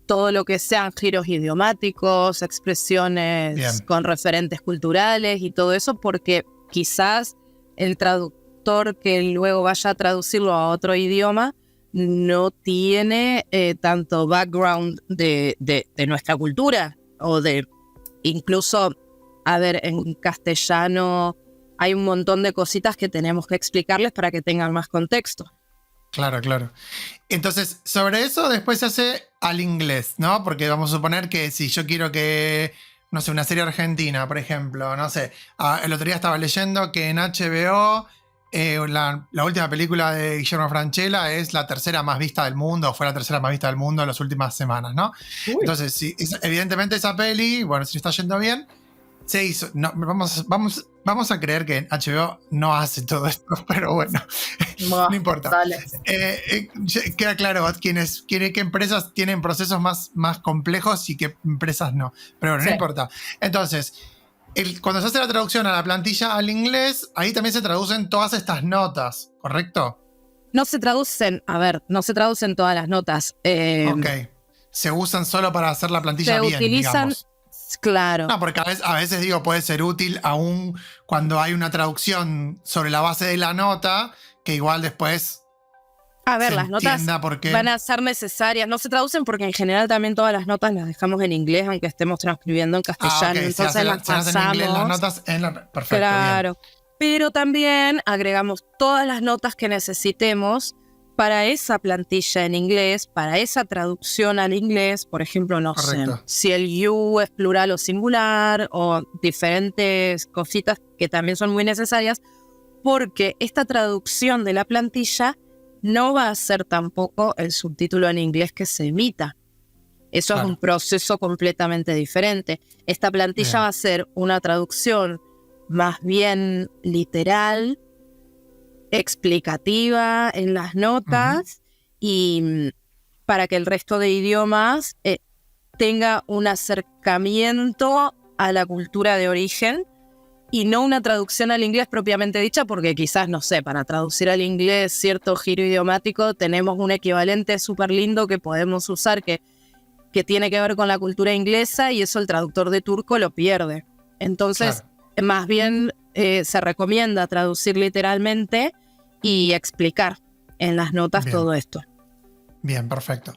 todo lo que sean giros idiomáticos, expresiones Bien. con referentes culturales y todo eso, porque quizás el traductor que luego vaya a traducirlo a otro idioma no tiene tanto background de nuestra cultura o de incluso, a ver, en castellano hay un montón de cositas que tenemos que explicarles para que tengan más contexto. Claro. Entonces, sobre eso después se hace al inglés, ¿no? Porque vamos a suponer que si yo quiero que, no sé, una serie argentina, por ejemplo, no sé, el otro día estaba leyendo que en HBO la última película de Guillermo Francella es la tercera más vista del mundo, o fue la tercera más vista del mundo en las últimas semanas, ¿no? Uy. Entonces, sí, evidentemente esa peli, bueno, si está yendo bien, se hizo. No, vamos a creer que HBO no hace todo esto, pero bueno, no importa. Dale. Queda claro qué empresas tienen procesos más complejos y qué empresas no. Pero bueno, Sí. no importa. Entonces, cuando se hace la traducción a la plantilla al inglés, ahí también se traducen todas estas notas, ¿correcto? No se traducen todas las notas. Ok. Se usan solo para hacer la plantilla Se bien, utilizan, digamos. claro. No, porque a veces digo, puede ser útil aún cuando hay una traducción sobre la base de la nota, que igual después A ver, se las notas entienda por qué. van a ser necesarias. No se traducen porque en general también todas las notas las dejamos en inglés, aunque estemos transcribiendo en castellano. Ok, Entonces las se hacen en inglés las pasamos. notas en la... Perfecto, Claro. Pero también agregamos todas las notas que necesitemos para esa plantilla en inglés, para esa traducción al inglés. Por ejemplo, no Correcto. sé si el you es plural o singular, o diferentes cositas que también son muy necesarias, porque esta traducción de la plantilla no va a ser tampoco el subtítulo en inglés que se emita. Eso Claro. es un proceso completamente diferente. Esta plantilla Bien. va a ser una traducción más bien literal, explicativa en las notas, y para que el resto de idiomas tenga un acercamiento a la cultura de origen y no una traducción al inglés propiamente dicha, porque quizás, no sé, para traducir al inglés cierto giro idiomático tenemos un equivalente súper lindo que podemos usar que tiene que ver con la cultura inglesa, y eso el traductor de turco lo pierde. Entonces, más bien se recomienda traducir literalmente y explicar en las notas Bien. todo esto. Bien, perfecto.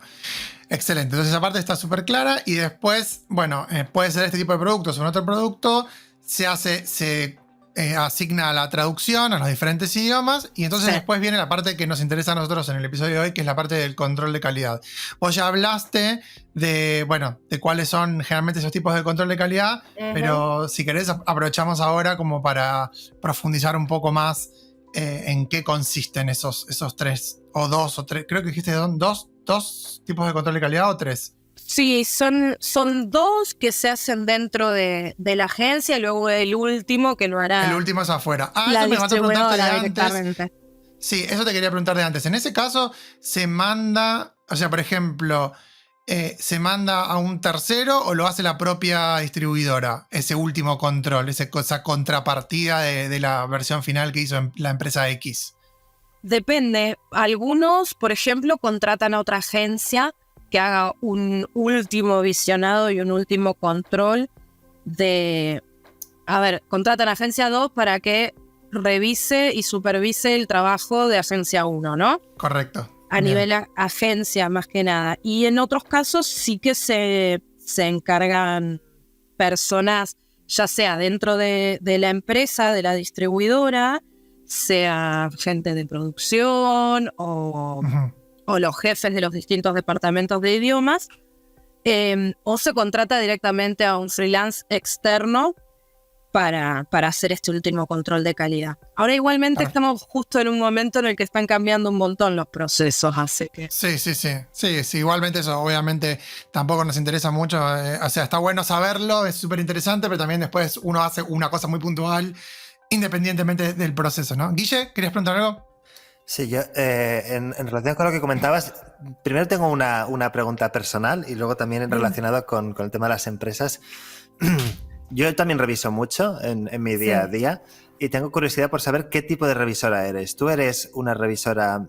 Excelente. Entonces esa parte está súper clara y después, bueno, puede ser este tipo de productos o en otro producto, se asigna la traducción a los diferentes idiomas y entonces Sí. después viene la parte que nos interesa a nosotros en el episodio de hoy, que es la parte del control de calidad. Vos ya hablaste de, bueno, de cuáles son generalmente esos tipos de control de calidad, pero si querés aprovechamos ahora como para profundizar un poco más en qué consisten esos tres, o dos, o tres, creo que dijiste dos tipos de control de calidad o tres. Sí, son dos que se hacen dentro de la agencia, y luego el último que lo hará El último es afuera. la Eso me faltó preguntarte de distribuidora antes. directamente. Sí, eso te quería preguntar de antes. En ese caso, se manda, o sea, por ejemplo, ¿se manda a un tercero o lo hace la propia distribuidora? Ese último control, esa contrapartida de la versión final que hizo la empresa X. depende. Algunos, por ejemplo, contratan a otra agencia que haga un último visionado y un último control contratan a agencia 2 para que revise y supervise el trabajo de agencia 1, ¿no? Correcto. A nivel agencia, más que nada. Y en otros casos sí que se encargan personas, ya sea dentro de la empresa, de la distribuidora, sea gente de producción o los jefes de los distintos departamentos de idiomas, o se contrata directamente a un freelance externo para hacer este último control de calidad. Ahora igualmente estamos justo en un momento en el que están cambiando un montón los procesos, así que... Sí, igualmente eso obviamente tampoco nos interesa mucho, o sea, está bueno saberlo, es súper interesante, pero también después uno hace una cosa muy puntual independientemente del proceso, ¿no? Guille, ¿querías preguntar algo? Sí, yo en relación con lo que comentabas, primero tengo una pregunta personal y luego también relacionado con el tema de las empresas. Yo también reviso mucho en mi día a día y tengo curiosidad por saber qué tipo de revisora eres. ¿Tú eres una revisora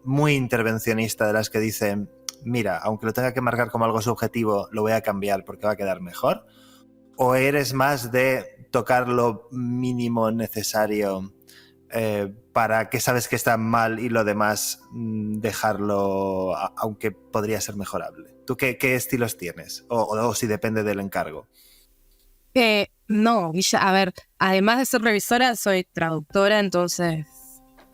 muy intervencionista de las que dicen, mira, aunque lo tenga que marcar como algo subjetivo, lo voy a cambiar porque va a quedar mejor? ¿O eres más de tocar lo mínimo necesario para que sabes que está mal y lo demás dejarlo, aunque podría ser mejorable? ¿Tú qué estilos tienes? O si depende del encargo. No, a ver, además de ser revisora, soy traductora, entonces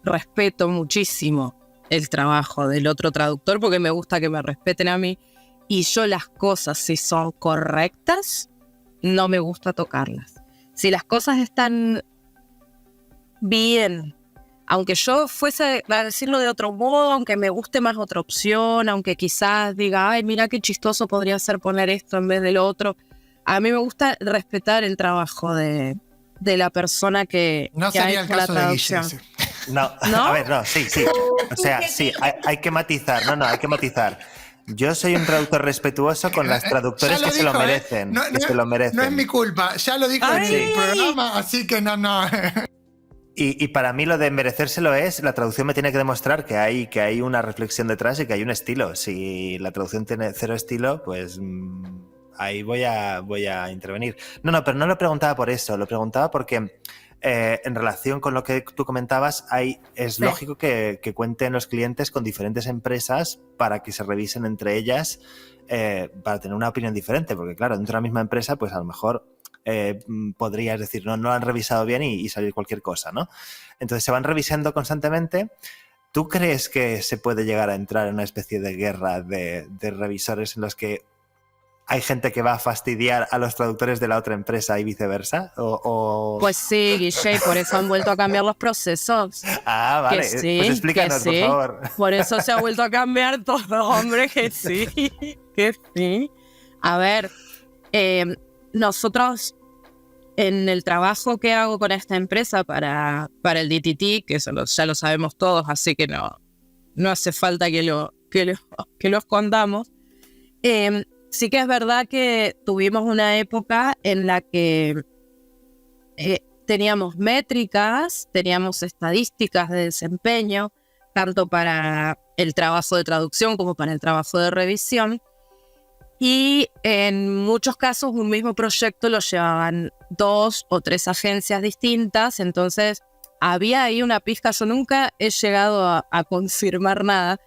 respeto muchísimo el trabajo del otro traductor porque me gusta que me respeten a mí. Y yo las cosas, si son correctas, no me gusta tocarlas. Si las cosas están bien, aunque yo fuese a decirlo de otro modo, aunque me guste más otra opción, aunque quizás diga, ay, mira qué chistoso podría ser poner esto en vez del otro, a mí me gusta respetar el trabajo de la persona que no que ha sería el hecho la caso de traducción. Guille. No, a ver, no, sí. O sea, sí, hay que matizar. No, hay que matizar. Yo soy un traductor respetuoso con las traductores que se lo merecen. No es mi culpa, ya lo dijo en el programa, así que no. Y para mí lo de merecérselo es, la traducción me tiene que demostrar que hay una reflexión detrás y que hay un estilo. Si la traducción tiene cero estilo, pues ahí voy a intervenir. No, pero no lo preguntaba por eso, lo preguntaba porque en relación con lo que tú comentabas, es lógico que cuenten los clientes con diferentes empresas para que se revisen entre ellas para tener una opinión diferente, porque claro, dentro de la misma empresa, pues a lo mejor podrías decir, no lo han revisado bien y salir cualquier cosa, ¿no? Entonces se van revisando constantemente. ¿Tú crees que se puede llegar a entrar en una especie de guerra de revisores en los que hay gente que va a fastidiar a los traductores de la otra empresa y viceversa? Pues sí, Guille, por eso han vuelto a cambiar los procesos. Ah, vale. Sí, pues explícanos, por favor. Por eso se ha vuelto a cambiar todo, hombre, que sí. A ver, nosotros en el trabajo que hago con esta empresa para el DTT, que eso ya lo sabemos todos, así que no hace falta que lo escondamos, sí que es verdad que tuvimos una época en la que teníamos métricas, teníamos estadísticas de desempeño, tanto para el trabajo de traducción como para el trabajo de revisión. Y en muchos casos un mismo proyecto lo llevaban 2 o 3 agencias distintas, entonces había ahí una pizca. Yo nunca he llegado a confirmar nada,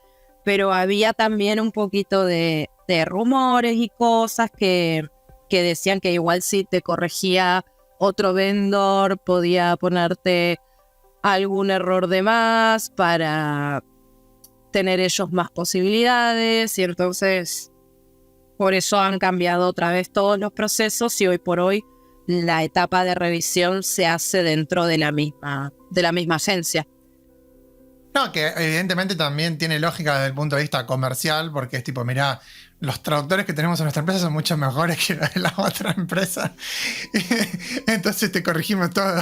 pero había también un poquito de rumores y cosas que decían que igual si te corregía otro vendor podía ponerte algún error de más para tener ellos más posibilidades, y entonces por eso han cambiado otra vez todos los procesos y hoy por hoy la etapa de revisión se hace dentro de la misma agencia. No, que evidentemente también tiene lógica desde el punto de vista comercial, porque es tipo, mirá, los traductores que tenemos en nuestra empresa son mucho mejores que los de la otra empresa. Entonces te corregimos todo.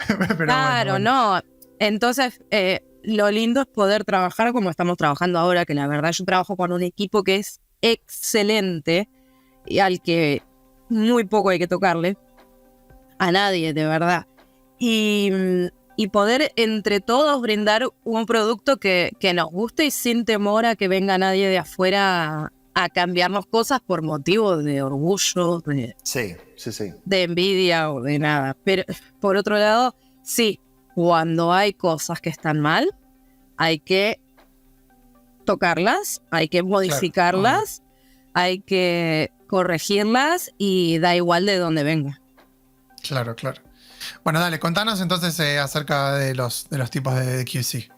Pero claro, bueno. No. Entonces, lo lindo es poder trabajar como estamos trabajando ahora, que la verdad yo trabajo con un equipo que es excelente y al que muy poco hay que tocarle. A nadie, de verdad. Y y poder entre todos brindar un producto que nos guste y sin temor a que venga nadie de afuera a cambiarnos cosas por motivos de orgullo, Sí. de envidia o de nada. Pero por otro lado, sí, cuando hay cosas que están mal, hay que tocarlas, hay que modificarlas, hay que corregirlas y da igual de dónde venga. Claro. Bueno, dale, contanos entonces acerca de los tipos de QC.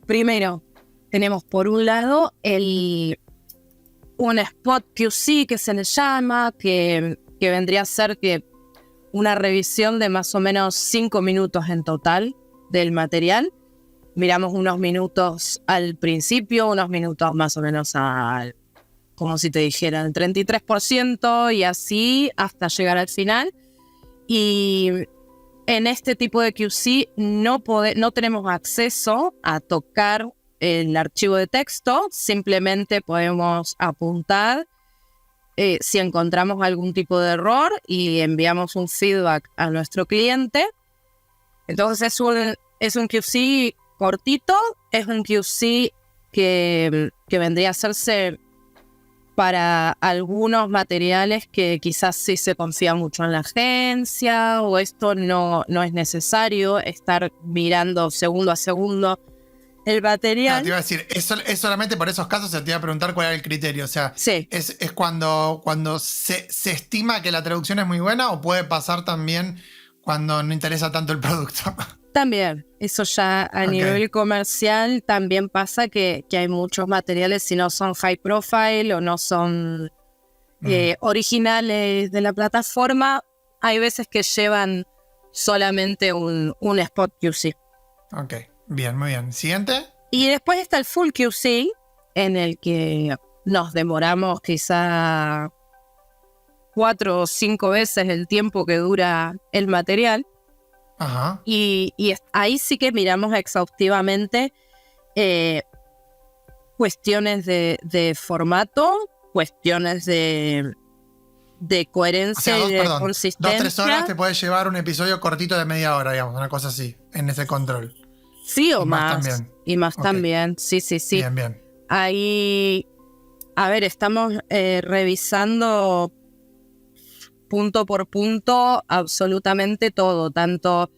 Primero, tenemos por un lado un spot QC que se le llama, que vendría a ser que una revisión de más o menos 5 minutos en total del material. Miramos unos minutos al principio, unos minutos más o menos como si te dijera, el 33% y así hasta llegar al final. Y en este tipo de QC no tenemos acceso a tocar el archivo de texto, simplemente podemos apuntar si encontramos algún tipo de error y enviamos un feedback a nuestro cliente. Entonces es un QC cortito, es un QC que vendría a hacerse para algunos materiales que quizás sí se confía mucho en la agencia o esto no es necesario estar mirando segundo a segundo el material. Te iba a decir, es solamente por esos casos, te iba a preguntar cuál era el criterio. O sea, sí. es cuando se estima que la traducción es muy buena o puede pasar también cuando no interesa tanto el producto. También, eso ya a nivel comercial también pasa que hay muchos materiales, si no son high profile o no son originales de la plataforma, hay veces que llevan solamente un spot QC. Ok, bien, muy bien. ¿Siguiente? Y después está el full QC, en el que nos demoramos quizá 4 o 5 veces el tiempo que dura el material. Ajá. Y ahí sí que miramos exhaustivamente cuestiones de formato, cuestiones de coherencia y de consistencia. 2-3 horas te puede llevar un episodio cortito de media hora, digamos, una cosa así, en ese control. Sí, o más. También. Y más también, sí. Bien. Ahí, a ver, estamos revisando punto por punto absolutamente todo, tanto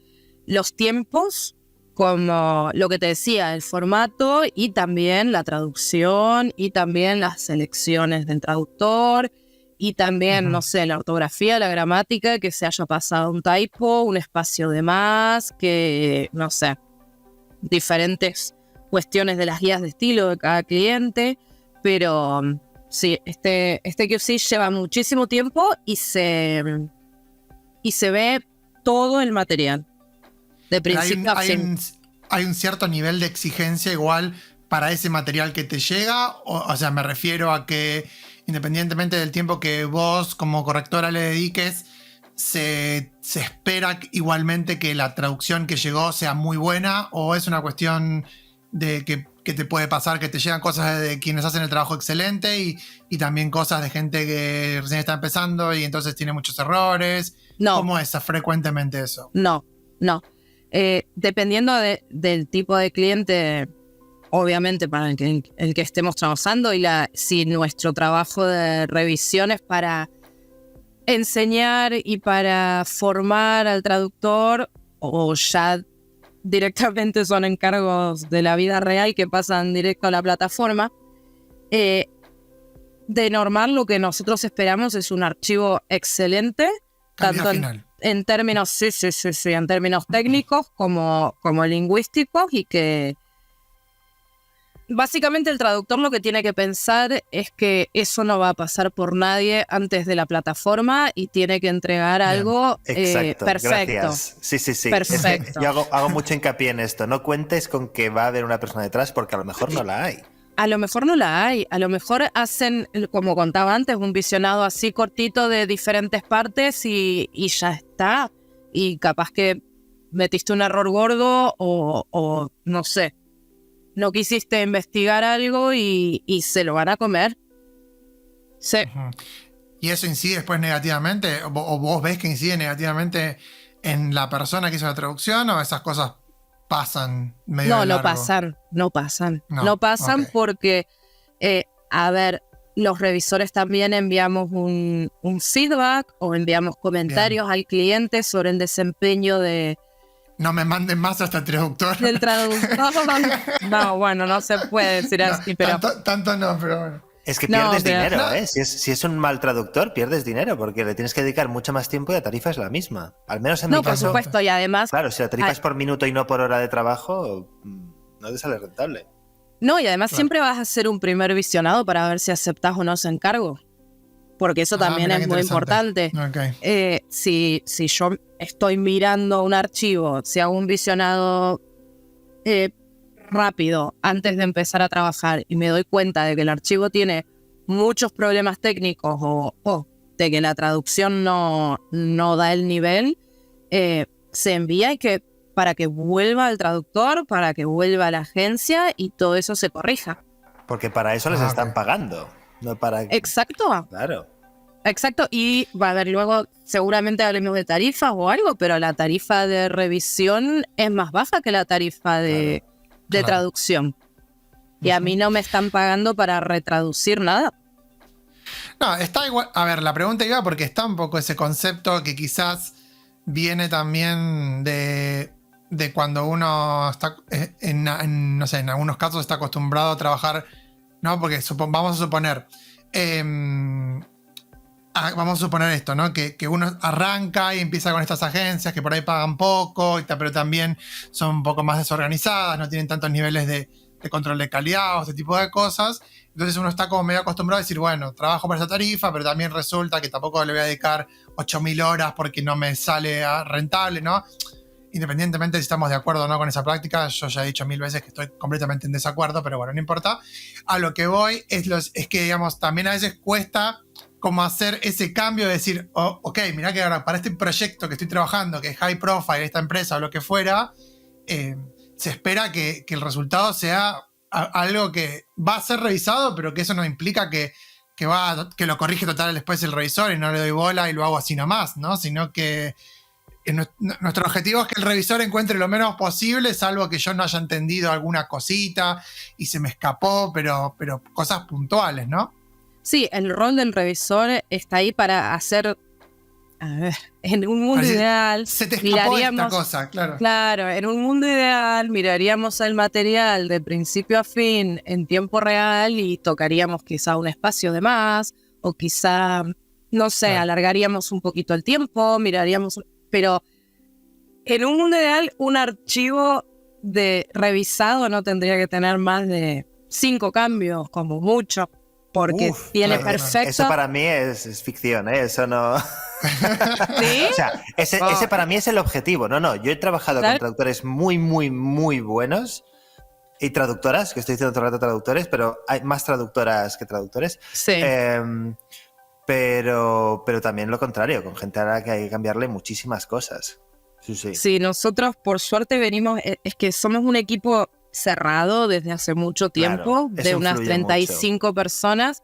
los tiempos como lo que te decía, el formato y también la traducción y también las selecciones del traductor y también, no sé, la ortografía, la gramática, que se haya pasado un typo, un espacio de más, que, no sé, diferentes cuestiones de las guías de estilo de cada cliente, pero sí, este QC lleva muchísimo tiempo y se ve todo el material, de principio a fin. ¿Hay un cierto nivel de exigencia igual para ese material que te llega? O sea, me refiero a que independientemente del tiempo que vos como correctora le dediques, se espera igualmente que la traducción que llegó sea muy buena, o es una cuestión de que te puede pasar que te llegan cosas de quienes hacen el trabajo excelente y también cosas de gente que recién está empezando y entonces tiene muchos errores. No. ¿Cómo es frecuentemente eso? No. Dependiendo del tipo de cliente, obviamente para el que estemos trabajando y si nuestro trabajo de revisión es para enseñar y para formar al traductor, o ya directamente son encargos de la vida real que pasan directo a la plataforma, de normal lo que nosotros esperamos es un archivo excelente, tanto en términos, sí, en términos técnicos como lingüísticos, y que básicamente el traductor lo que tiene que pensar es que eso no va a pasar por nadie antes de la plataforma y tiene que entregar algo perfecto. Gracias. Sí. Perfecto. Yo hago mucho hincapié en esto. No cuentes con que va a haber una persona detrás porque a lo mejor no la hay. A lo mejor no la hay. A lo mejor hacen, como contaba antes, un visionado así cortito de diferentes partes y ya está. Y capaz que metiste un error gordo o no sé. No quisiste investigar algo y se lo van a comer. Sí. ¿Y eso incide después negativamente? ¿O vos ves que incide negativamente en la persona que hizo la traducción o esas cosas pasan medio de largo? No pasan Ok. porque, a ver, los revisores también enviamos un feedback o enviamos comentarios al cliente sobre el desempeño No me manden más hasta el traductor. del traductor. No, bueno, no se puede decir No, así, pero tanto no, pero bueno. Es que No, pierdes pero- dinero, No. ¿eh? Si es un mal traductor, pierdes dinero porque le tienes que dedicar mucho más tiempo y la tarifa es la misma. Al menos en mi no, por caso. supuesto, y además, Claro, si la tarifa es por minuto y no por hora de trabajo, no te sale rentable. no, y además Claro. siempre vas a hacer un primer visionado para ver si aceptás o no ese encargo, porque eso también Mirá es qué muy interesante. importante. Ok. Si yo estoy mirando un archivo, si hago un visionado rápido antes de empezar a trabajar y me doy cuenta de que el archivo tiene muchos problemas técnicos o de que la traducción no da el nivel, se envía para que vuelva al traductor, para que vuelva a la agencia y todo eso se corrija. Porque para eso les están Ok. pagando. No para. Exacto. Claro. Exacto, y va a haber luego, seguramente hablemos de tarifas o algo, pero la tarifa de revisión es más baja que la tarifa de Claro. traducción. Y a mí no me están pagando para retraducir nada. No, está igual. A ver, la pregunta iba porque está un poco ese concepto que quizás viene también de cuando uno está, no sé, en algunos casos está acostumbrado a trabajar, ¿no? Porque vamos a suponer, vamos a suponer esto, ¿no? Que uno arranca y empieza con estas agencias que por ahí pagan poco, pero también son un poco más desorganizadas, no tienen tantos niveles de control de calidad o este tipo de cosas. Entonces uno está como medio acostumbrado a decir, bueno, trabajo por esa tarifa, pero también resulta que tampoco le voy a dedicar 8.000 horas porque no me sale rentable, ¿no? Independientemente si estamos de acuerdo o no con esa práctica, yo ya he dicho 1000 veces que estoy completamente en desacuerdo, pero bueno, no importa. A lo que voy es que, digamos, también a veces cuesta como hacer ese cambio de decir, oh, ok, mirá que ahora para este proyecto que estoy trabajando, que es high profile, esta empresa o lo que fuera, se espera que el resultado sea algo que va a ser revisado, pero que eso no implica que lo corrige total después el revisor y no le doy bola y lo hago así nomás, ¿no? Sino que nuestro objetivo es que el revisor encuentre lo menos posible, salvo que yo no haya entendido alguna cosita y se me escapó, pero cosas puntuales, ¿no? Sí, el rol del revisor está ahí para hacer, a ver, en un mundo Así, ideal, se te escapó esta cosa, claro. Claro, en un mundo ideal miraríamos el material de principio a fin en tiempo real y tocaríamos quizá un espacio de más o quizá, no sé, Claro. alargaríamos un poquito el tiempo, pero en un mundo ideal un archivo de revisado no tendría que tener más de 5 cambios como mucho, porque Uf, tiene claro, perfecto. Eso para mí es ficción, ¿eh? Eso no. ¿Sí? O sea, ese para mí es el objetivo. No, yo he trabajado Claro. con traductores muy, muy, muy buenos y traductoras, que estoy diciendo todo el rato traductores, pero hay más traductoras que traductores. Sí. Pero también lo contrario, con gente a la que hay que cambiarle muchísimas cosas. Sí. Sí, nosotros por suerte venimos, es que somos un equipo cerrado desde hace mucho tiempo, Claro, eso de unas influye 35 personas,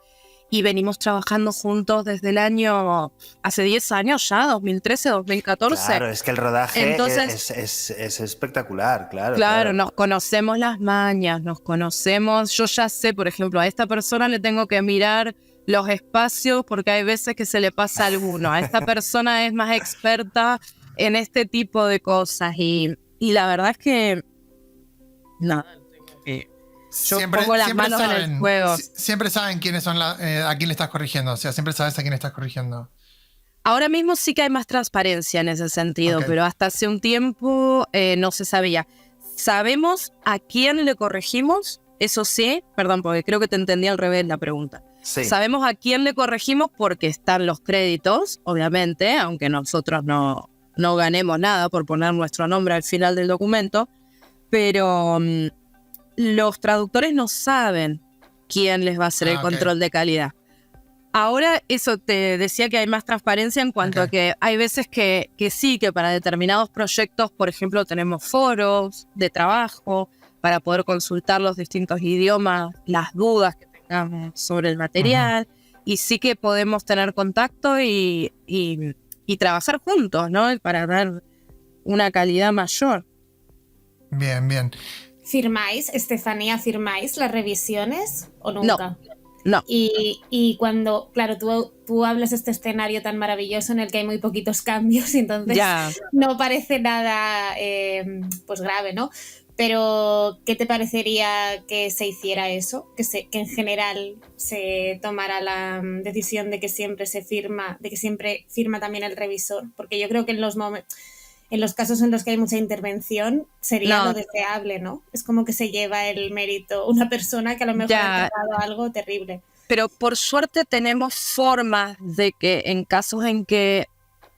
y venimos trabajando juntos desde el año, hace 10 años ya, 2013, 2014. Claro, es que el rodaje Entonces, es espectacular, claro. Claro, nos conocemos las mañas, nos conocemos. Yo ya sé, por ejemplo, a esta persona le tengo que mirar los espacios porque hay veces que se le pasa alguno. A esta persona es más experta en este tipo de cosas y la verdad es que nada, yo pongo las manos en el fuego. Siempre saben quiénes son a quién le estás corrigiendo, o sea, siempre sabes a quién estás corrigiendo. Ahora mismo sí que hay más transparencia en ese sentido, Ok. pero hasta hace un tiempo no se sabía. Sabemos a quién le corregimos, eso sí, perdón, porque creo que te entendí al revés la pregunta. Sí. Sabemos a quién le corregimos porque están los créditos, obviamente, aunque nosotros no ganemos nada por poner nuestro nombre al final del documento, pero los traductores no saben quién les va a hacer el ok. control de calidad. Ahora eso te decía que hay más transparencia en cuanto Ok. a que hay veces que sí, que para determinados proyectos, por ejemplo, tenemos foros de trabajo para poder consultar los distintos idiomas, las dudas que tengamos sobre el material, y sí que podemos tener contacto y trabajar juntos, ¿no? Para ver una calidad mayor. Bien, bien. ¿Firmáis, Estefanía, firmáis las revisiones o nunca? No. Y cuando, claro, tú hablas de este escenario tan maravilloso en el que hay muy poquitos cambios, entonces Ya. no parece nada pues grave, ¿no? Pero, ¿qué te parecería que se hiciera eso? Que en general se tomara la decisión de que siempre se firma, de que siempre firma también el revisor. Porque yo creo que en los casos en los que hay mucha intervención sería lo deseable, ¿no? Es como que se lleva el mérito una persona que a lo mejor ha tocado algo terrible. Pero por suerte tenemos formas de que en casos en que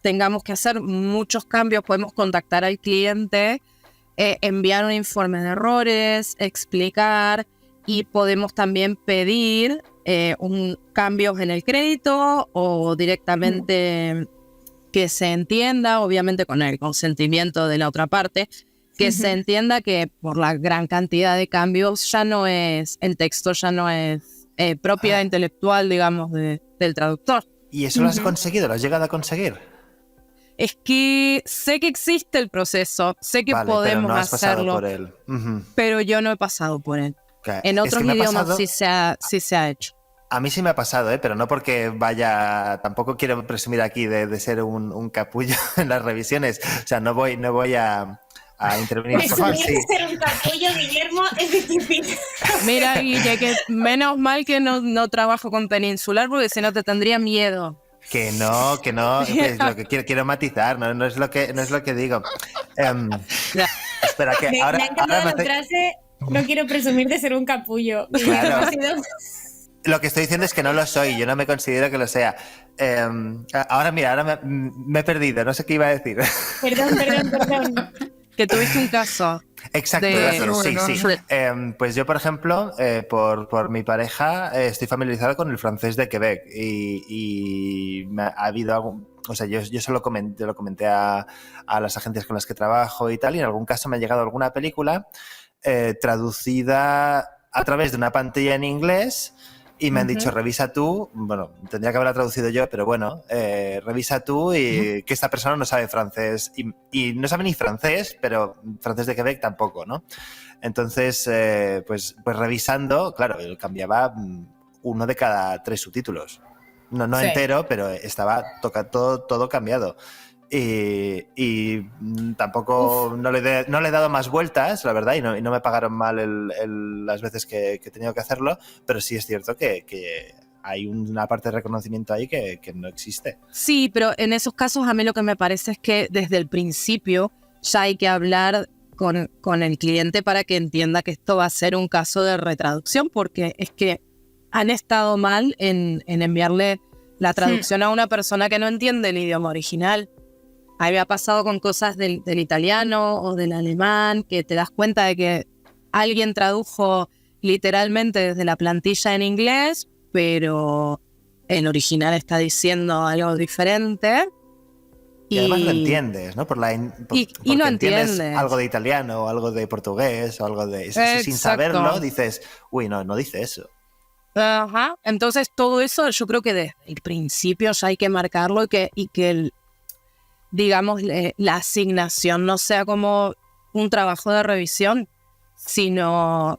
tengamos que hacer muchos cambios, podemos contactar al cliente, enviar un informe de errores, explicar, y podemos también pedir cambios en el crédito o directamente que se entienda, obviamente con el consentimiento de la otra parte, que se entienda que por la gran cantidad de cambios ya no es, el texto ya no es propiedad intelectual, digamos, del traductor. ¿Y eso lo has conseguido? ¿Lo has llegado a conseguir? Es que sé que existe el proceso, sé que podemos pero no has hacerlo, pasado por él. pero yo no he pasado por él. Okay. En otros idiomas pasado... sí se ha hecho. A mí sí me ha pasado, pero no porque vaya... Tampoco quiero presumir aquí de ser un capullo en las revisiones. O sea, no voy a intervenir. Presumir de ser un capullo, Guillermo, es difícil. Mira, Guille, que menos mal que no trabajo con Peninsular, porque si no te tendría miedo. Que no, es lo que quiero matizar, no es lo que digo. Espera, que me ha encantado la frase, no quiero presumir de ser un capullo. Claro. Lo que estoy diciendo es que no lo soy, yo no me considero que lo sea. Ahora me he perdido, no sé qué iba a decir. Perdón. Que tuviste un caso. Exacto, sí. Pues yo, por ejemplo, por mi pareja, estoy familiarizado con el francés de Quebec y ha habido algo, o sea, yo se lo comenté a las agencias con las que trabajo y tal, y en algún caso me ha llegado alguna película traducida a través de una pantalla en inglés. Y me han dicho, revisa tú, bueno, tendría que haberla traducido yo, pero bueno, revisa tú y que esta persona no sabe francés. Y no sabe ni francés, pero francés de Quebec tampoco, ¿no? Entonces, pues revisando, claro, él cambiaba 1 de cada 3 subtítulos. No sí. Entero, pero estaba todo cambiado. Y tampoco no le he dado más vueltas, la verdad, y no me pagaron mal las veces que he tenido que hacerlo, pero sí es cierto que hay una parte de reconocimiento ahí que no existe. Sí, pero en esos casos a mí lo que me parece es que desde el principio ya hay que hablar con el cliente para que entienda que esto va a ser un caso de retraducción, porque es que han estado mal en enviarle la traducción a una persona que no entiende el idioma original. A mí me ha pasado con cosas del italiano o del alemán, que te das cuenta de que alguien tradujo literalmente desde la plantilla en inglés, pero el original está diciendo algo diferente. Y además lo entiendes, ¿no? Y no entiendes algo de italiano o algo de portugués o algo de... Sin saberlo dices, uy, no dice eso. Ajá. Entonces todo eso yo creo que desde el principio ya hay que marcarlo y que digamos, la asignación no sea como un trabajo de revisión, sino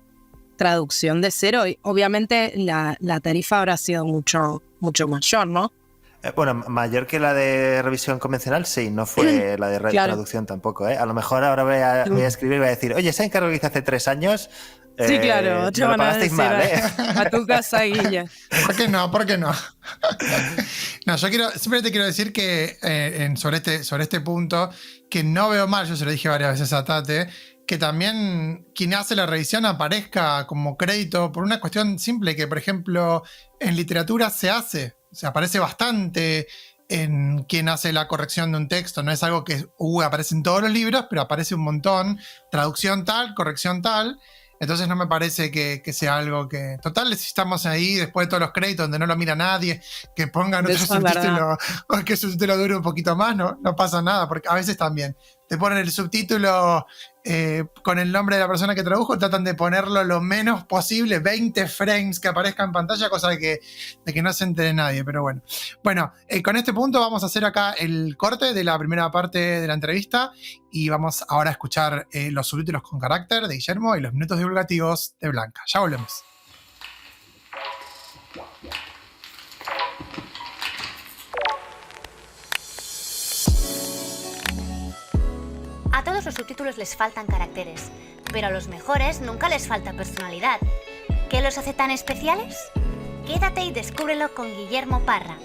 traducción de cero. Y obviamente la tarifa habrá sido mucho mayor, ¿no? Bueno, mayor que la de revisión convencional, sí, no fue la de traducción tampoco, ¿eh? A lo mejor ahora voy a escribir y voy a decir, oye, ese encargo que hice hace 3 años... Sí, claro, te van a decir mal, a tu casa, Guilla. ¿Por qué no? No, yo simplemente quiero decir que sobre este punto, que no veo mal, yo se lo dije varias veces a Tate, que también quien hace la revisión aparezca como crédito por una cuestión simple, que por ejemplo en literatura se hace, se aparece bastante en quien hace la corrección de un texto, no es algo que aparece en todos los libros, pero aparece un montón, traducción tal, corrección tal. Entonces no me parece que sea algo que... Total, si estamos ahí después de todos los créditos donde no lo mira nadie, que pongan otro subtítulo o que el subtítulo dure un poquito más, no pasa nada, porque a veces también. te ponen el subtítulo con el nombre de la persona que tradujo, tratan de ponerlo lo menos posible, 20 frames que aparezca en pantalla, cosa de que no se entere nadie, pero bueno. Bueno, con este punto vamos a hacer acá el corte de la primera parte de la entrevista y vamos ahora a escuchar los subtítulos con carácter de Guillermo y los minutos divulgativos de Blanca. Ya volvemos. A todos los subtítulos les faltan caracteres, pero a los mejores nunca les falta personalidad. ¿Qué los hace tan especiales? Quédate y descúbrelo con Guillermo Parra.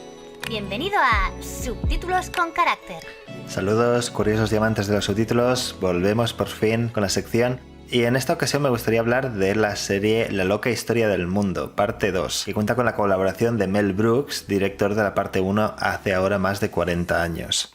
Bienvenido a Subtítulos con Carácter. Saludos, curiosos diamantes de los subtítulos. Volvemos por fin con la sección. Y en esta ocasión me gustaría hablar de la serie La loca historia del mundo, parte 2, que cuenta con la colaboración de Mel Brooks, director de la parte 1 hace ahora más de 40 años.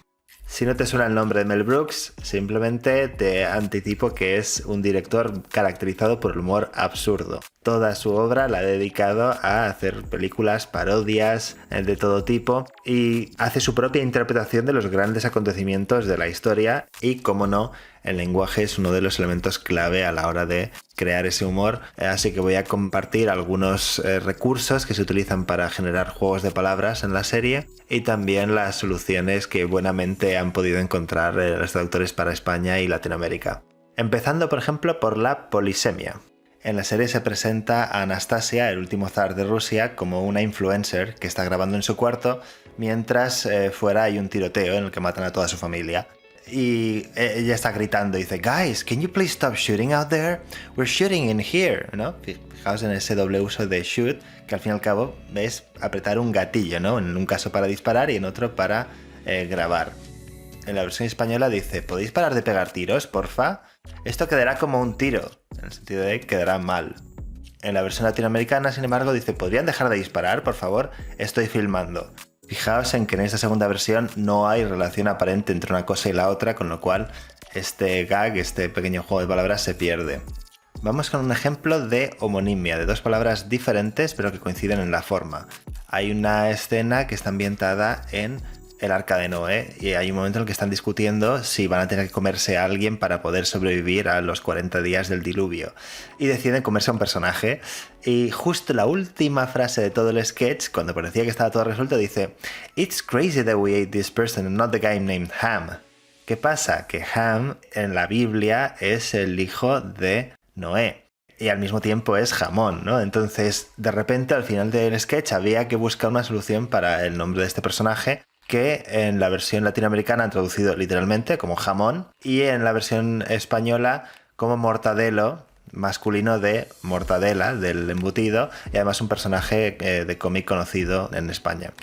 Si no te suena el nombre de Mel Brooks, simplemente te anticipo que es un director caracterizado por el humor absurdo. Toda su obra la ha dedicado a hacer películas, parodias de todo tipo y hace su propia interpretación de los grandes acontecimientos de la historia y, como no, el lenguaje es uno de los elementos clave a la hora de crear ese humor, así que voy a compartir algunos recursos que se utilizan para generar juegos de palabras en la serie y también las soluciones que buenamente han podido encontrar los traductores para España y Latinoamérica. Empezando, por ejemplo, por la polisemia. En la serie se presenta a Anastasia, el último zar de Rusia, como una influencer que está grabando en su cuarto mientras fuera hay un tiroteo en el que matan a toda su familia. Y ella está gritando y dice, "Guys, can you please stop shooting out there? We're shooting in here", ¿no? Fijaos en ese doble uso de shoot, que al fin y al cabo es apretar un gatillo, ¿no? En un caso para disparar y en otro para grabar. En la versión española dice, ¿podéis parar de pegar tiros, porfa? Esto quedará como un tiro, en el sentido de quedará mal. En la versión latinoamericana, sin embargo, dice, ¿podrían dejar de disparar, por favor? Estoy filmando. Fijaos en que en esta segunda versión no hay relación aparente entre una cosa y la otra, con lo cual este gag, este pequeño juego de palabras se pierde. Vamos con un ejemplo de homonimia, de dos palabras diferentes pero que coinciden en la forma. Hay una escena que está ambientada en el Arca de Noé y hay un momento en el que están discutiendo si van a tener que comerse a alguien para poder sobrevivir a los 40 días del diluvio y deciden comerse a un personaje y justo la última frase de todo el sketch, cuando parecía que estaba todo resuelto, dice "It's crazy that we ate this person and not the guy named Ham". ¿Qué pasa? Que Ham en la Biblia es el hijo de Noé y al mismo tiempo es jamón, ¿no? Entonces de repente al final del sketch había que buscar una solución para el nombre de este personaje, que en la versión latinoamericana han traducido literalmente como jamón y en la versión española como mortadelo, masculino de mortadela, del embutido, y además un personaje de cómic conocido en España.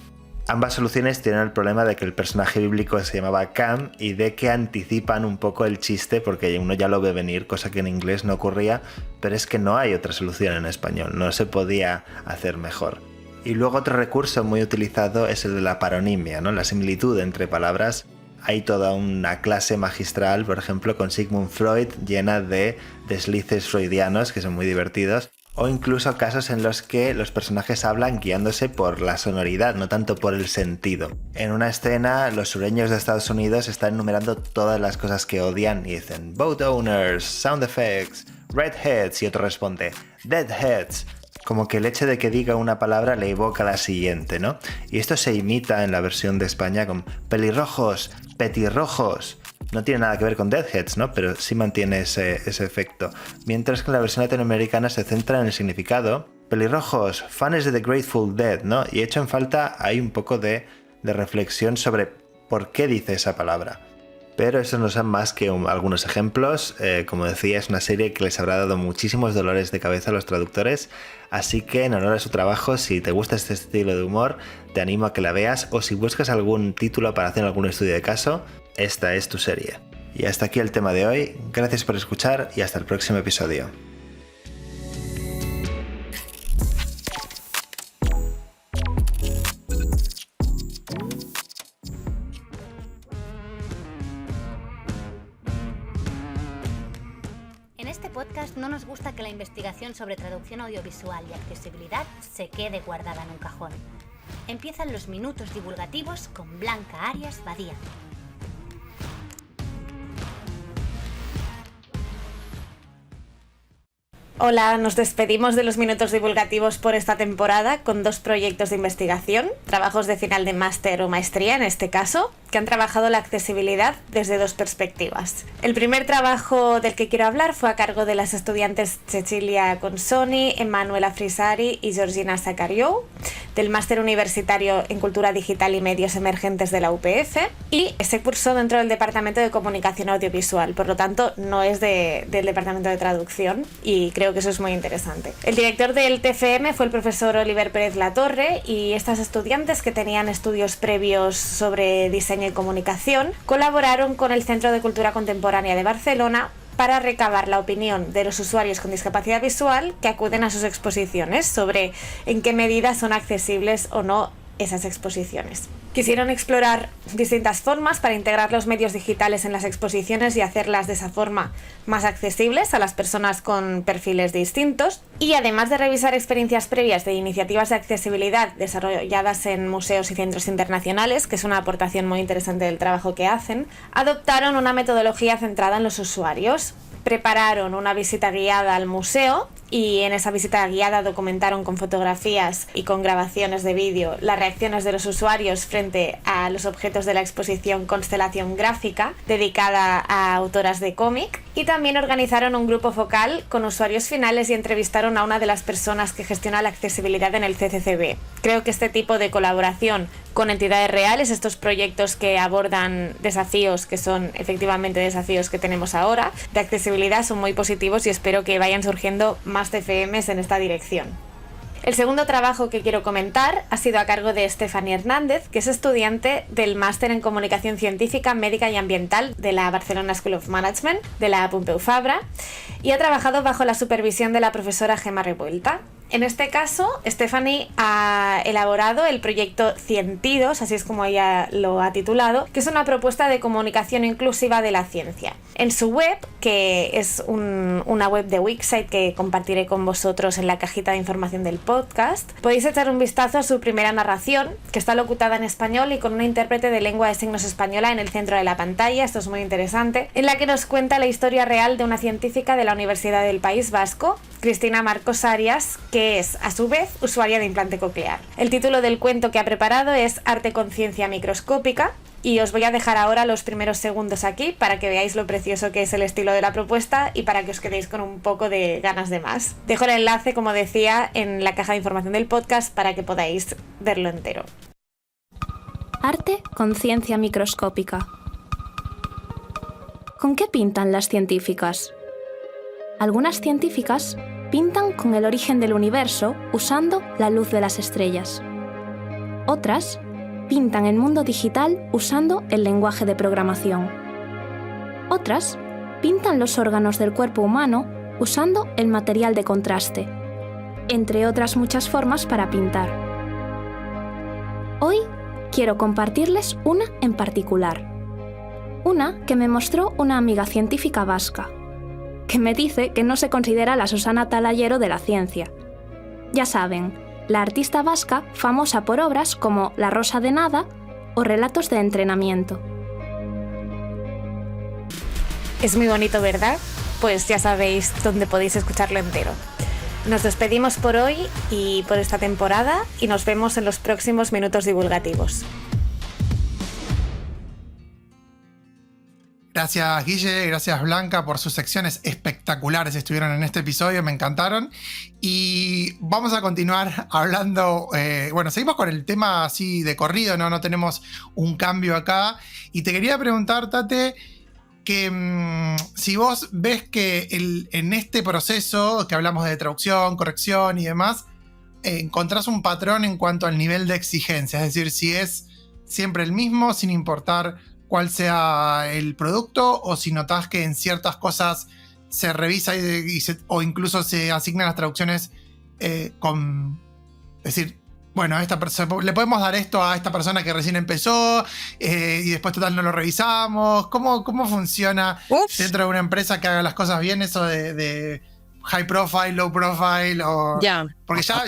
Ambas soluciones tienen el problema de que el personaje bíblico se llamaba Cam y de que anticipan un poco el chiste porque uno ya lo ve venir, cosa que en inglés no ocurría, pero es que no hay otra solución en español, no se podía hacer mejor. Y luego otro recurso muy utilizado es el de la paronimia, ¿no? La similitud entre palabras. Hay toda una clase magistral, por ejemplo, con Sigmund Freud, llena de deslices freudianos que son muy divertidos, o incluso casos en los que los personajes hablan guiándose por la sonoridad, no tanto por el sentido. En una escena, los sureños de Estados Unidos están enumerando todas las cosas que odian y dicen boat owners, sound effects, redheads, y otro responde deadheads. Como que el hecho de que diga una palabra le evoca la siguiente, ¿no? Y esto se imita en la versión de España con pelirrojos, petirrojos. No tiene nada que ver con deadheads, ¿no? Pero sí mantiene ese efecto. Mientras que en la versión latinoamericana se centra en el significado. Pelirrojos, fans de The Grateful Dead, ¿no? Y hecho en falta hay un poco de reflexión sobre por qué dice esa palabra. Pero estos no son más que algunos ejemplos. Como decía, es una serie que les habrá dado muchísimos dolores de cabeza a los traductores, así que en honor a su trabajo, si te gusta este estilo de humor, te animo a que la veas, o si buscas algún título para hacer algún estudio de caso, esta es tu serie. Y hasta aquí el tema de hoy. Gracias por escuchar y hasta el próximo episodio. En este podcast no nos gusta que la investigación sobre traducción audiovisual y accesibilidad se quede guardada en un cajón. Empiezan los minutos divulgativos con Blanca Arias Badía. Hola, nos despedimos de los minutos divulgativos por esta temporada con 2 proyectos de investigación, trabajos de final de máster o maestría en este caso, que han trabajado la accesibilidad desde 2 perspectivas. El primer trabajo del que quiero hablar fue a cargo de las estudiantes Cecilia Consoni, Emanuela Frisari y Georgina Zacariou, del máster universitario en Cultura Digital y Medios Emergentes de la UPF, y se cursó dentro del Departamento de Comunicación Audiovisual, por lo tanto no es del Departamento de Traducción, y creo que eso es muy interesante. El director del TFM fue el profesor Oliver Pérez Latorre, y estas estudiantes, que tenían estudios previos sobre diseño y comunicación, colaboraron con el Centro de Cultura Contemporánea de Barcelona para recabar la opinión de los usuarios con discapacidad visual que acuden a sus exposiciones sobre en qué medida son accesibles o no esas exposiciones. Quisieron explorar distintas formas para integrar los medios digitales en las exposiciones y hacerlas de esa forma más accesibles a las personas con perfiles distintos, y además de revisar experiencias previas de iniciativas de accesibilidad desarrolladas en museos y centros internacionales, que es una aportación muy interesante del trabajo que hacen, adoptaron una metodología centrada en los usuarios. Prepararon una visita guiada al museo y en esa visita guiada documentaron con fotografías y con grabaciones de vídeo las reacciones de los usuarios frente a los objetos de la exposición Constelación Gráfica, dedicada a autoras de cómic, y también organizaron un grupo focal con usuarios finales y entrevistaron a una de las personas que gestiona la accesibilidad en el CCCB. Creo que este tipo de colaboración con entidades reales, estos proyectos que abordan desafíos que son efectivamente desafíos que tenemos ahora de accesibilidad, son muy positivos y espero que vayan surgiendo más TFMs en esta dirección. El segundo trabajo que quiero comentar ha sido a cargo de Stephanie Hernández, que es estudiante del Máster en Comunicación Científica, Médica y Ambiental de la Barcelona School of Management, de la Pompeu Fabra, y ha trabajado bajo la supervisión de la profesora Gemma Revuelta. En este caso, Stephanie ha elaborado el proyecto Cientidos, así es como ella lo ha titulado, que es una propuesta de comunicación inclusiva de la ciencia. En su web, que es una web de Wixsite que compartiré con vosotros en la cajita de información del podcast, podéis echar un vistazo a su primera narración, que está locutada en español y con una intérprete de lengua de signos española en el centro de la pantalla, esto es muy interesante, en la que nos cuenta la historia real de una científica de la Universidad del País Vasco, Cristina Marcos Arias, que es, a su vez, usuaria de implante coclear. El título del cuento que ha preparado es Arte con ciencia microscópica, y os voy a dejar ahora los primeros segundos aquí para que veáis lo precioso que es el estilo de la propuesta y para que os quedéis con un poco de ganas de más. Dejo el enlace, como decía, en la caja de información del podcast para que podáis verlo entero. Arte con ciencia microscópica. ¿Con qué pintan las científicas? Algunas científicas pintan con el origen del universo usando la luz de las estrellas. Otras pintan el mundo digital usando el lenguaje de programación. Otras pintan los órganos del cuerpo humano usando el material de contraste, entre otras muchas formas para pintar. Hoy quiero compartirles una en particular. Una que me mostró una amiga científica vasca, que me dice que no se considera la Susana Talayero de la ciencia. Ya saben, la artista vasca famosa por obras como La Rosa de Nada o Relatos de entrenamiento. Es muy bonito, ¿verdad? Pues ya sabéis dónde podéis escucharlo entero. Nos despedimos por hoy y por esta temporada y nos vemos en los próximos minutos divulgativos. Gracias Guille, gracias Blanca por sus secciones espectaculares, estuvieron en este episodio, me encantaron. Y vamos a continuar hablando, seguimos con el tema así de corrido, no tenemos un cambio acá. Y te quería preguntar, Tate, que si vos ves que en este proceso que hablamos de traducción, corrección y demás, encontrás un patrón en cuanto al nivel de exigencia, es decir, si es siempre el mismo sin importar cuál sea el producto, o si notás que en ciertas cosas se revisa o incluso se asignan las traducciones con... Es decir, bueno, le podemos dar esto a esta persona que recién empezó y después total no lo revisamos. ¿Cómo funciona dentro de una empresa que haga las cosas bien eso de high profile, low profile? Porque ya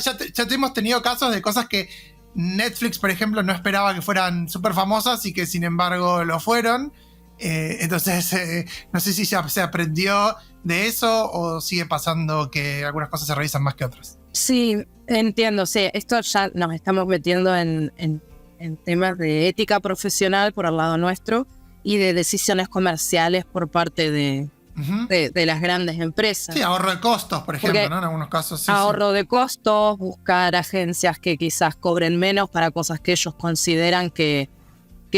hemos tenido casos de cosas que Netflix, por ejemplo, no esperaba que fueran súper famosas y que sin embargo lo fueron. Entonces, no sé si ya se aprendió de eso o sigue pasando que algunas cosas se revisan más que otras. Sí, entiendo. Sí, esto ya nos estamos metiendo en temas de ética profesional por el lado nuestro y de decisiones comerciales por parte de las grandes empresas. Sí, ahorro de costos, por ejemplo, Porque ¿no? En algunos casos. Sí, ahorro de costos, buscar agencias que quizás cobren menos para cosas que ellos consideran que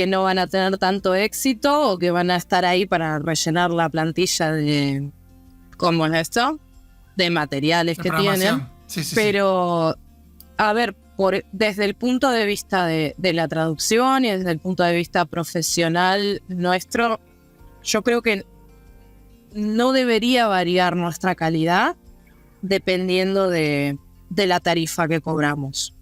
no van a tener tanto éxito o que van a estar ahí para rellenar la plantilla de, ¿cómo es esto? De materiales de que tienen. Sí, Pero, a ver, desde el punto de vista de la traducción y desde el punto de vista profesional nuestro, yo creo que no debería variar nuestra calidad dependiendo de la tarifa que cobramos.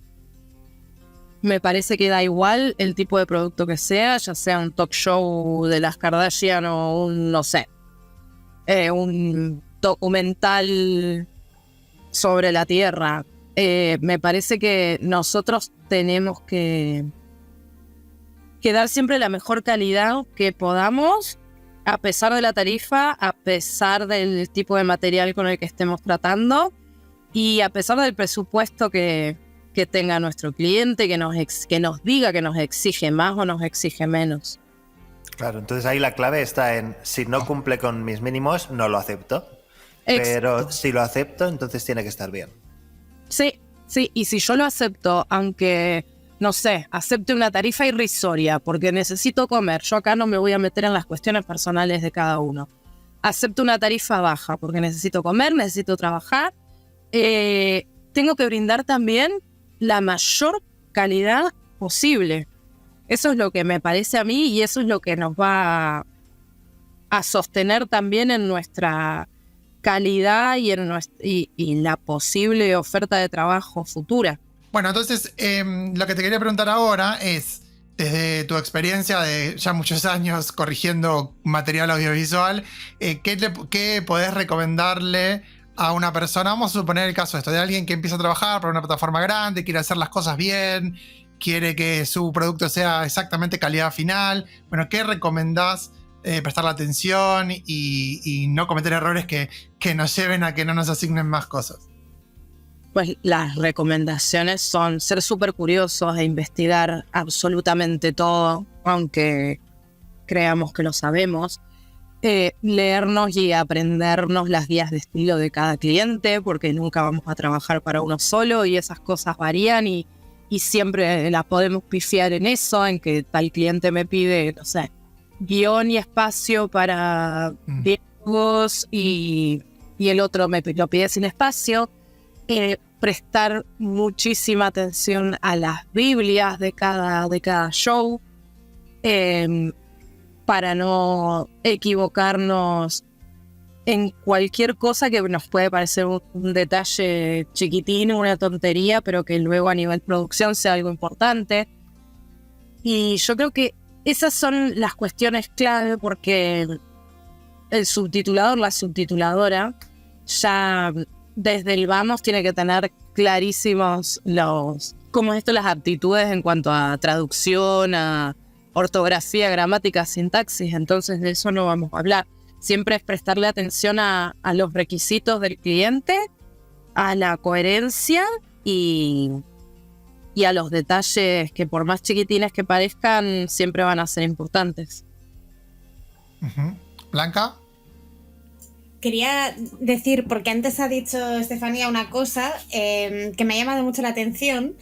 Me parece que da igual el tipo de producto que sea, ya sea un talk show de las Kardashian o un, no sé, un documental sobre la Tierra. Me parece que nosotros tenemos que dar siempre la mejor calidad que podamos, a pesar de la tarifa, a pesar del tipo de material con el que estemos tratando y a pesar del presupuesto que tenga nuestro cliente, que nos diga que nos exige más o nos exige menos. Claro, entonces ahí la clave está en si no cumple con mis mínimos, no lo acepto. Pero si lo acepto, entonces tiene que estar bien. Sí, y si yo lo acepto, aunque, no sé, acepte una tarifa irrisoria porque necesito comer, yo acá no me voy a meter en las cuestiones personales de cada uno. Acepto una tarifa baja porque necesito comer, necesito trabajar, tengo que brindar también la mayor calidad posible. Eso es lo que me parece a mí y eso es lo que nos va a sostener también en nuestra calidad y en la posible oferta de trabajo futura. Bueno, entonces lo que te quería preguntar ahora es, desde tu experiencia de ya muchos años corrigiendo material audiovisual, ¿qué podés recomendarle a una persona? Vamos a suponer el caso de esto, de alguien que empieza a trabajar para una plataforma grande, quiere hacer las cosas bien, quiere que su producto sea exactamente calidad final. Bueno, ¿qué recomendás? Prestarle atención y no cometer errores que nos lleven a que no nos asignen más cosas. Pues las recomendaciones son ser súper curiosos e investigar absolutamente todo, aunque creamos que lo sabemos. Leernos y aprendernos las guías de estilo de cada cliente, porque nunca vamos a trabajar para uno solo y esas cosas varían y siempre las podemos pifiar en eso, en que tal cliente me pide, no sé, guión y espacio para diálogos y el otro me lo pide sin espacio. Prestar muchísima atención a las biblias de cada show para no equivocarnos en cualquier cosa que nos puede parecer un detalle chiquitín, una tontería, pero que luego a nivel producción sea algo importante. Y yo creo que esas son las cuestiones clave, porque el subtitulador, la subtituladora, ya desde el vamos tiene que tener clarísimos las aptitudes en cuanto a traducción, a ortografía, gramática, sintaxis. Entonces de eso no vamos a hablar. Siempre es prestarle atención a los requisitos del cliente, a la coherencia y a los detalles que, por más chiquitines que parezcan, siempre van a ser importantes. ¿Blanca? Quería decir, porque antes ha dicho Estefanía una cosa que me ha llamado mucho la atención.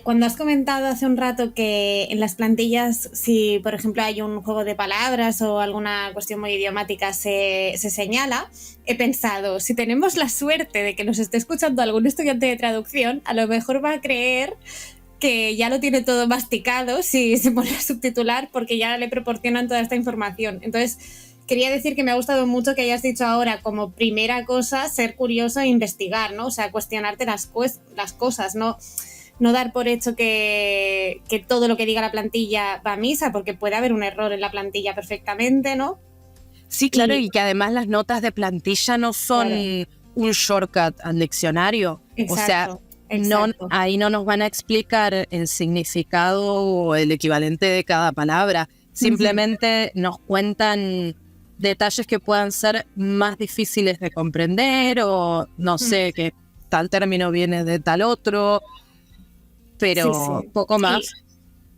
Cuando has comentado hace un rato que en las plantillas, si por ejemplo hay un juego de palabras o alguna cuestión muy idiomática se señala, he pensado, si tenemos la suerte de que nos esté escuchando algún estudiante de traducción, a lo mejor va a creer que ya lo tiene todo masticado si se pone a subtitular, porque ya le proporcionan toda esta información. Entonces, quería decir que me ha gustado mucho que hayas dicho ahora, como primera cosa, ser curioso e investigar, ¿no? O sea, cuestionarte las cosas, no dar por hecho que todo lo que diga la plantilla va a misa, porque puede haber un error en la plantilla perfectamente, ¿no? Sí, claro, y que además las notas de plantilla no son un shortcut al diccionario. Exacto, o sea, ahí no nos van a explicar el significado o el equivalente de cada palabra. simplemente nos cuentan detalles que puedan ser más difíciles de comprender o no sé, que tal término viene de tal otro, pero poco más.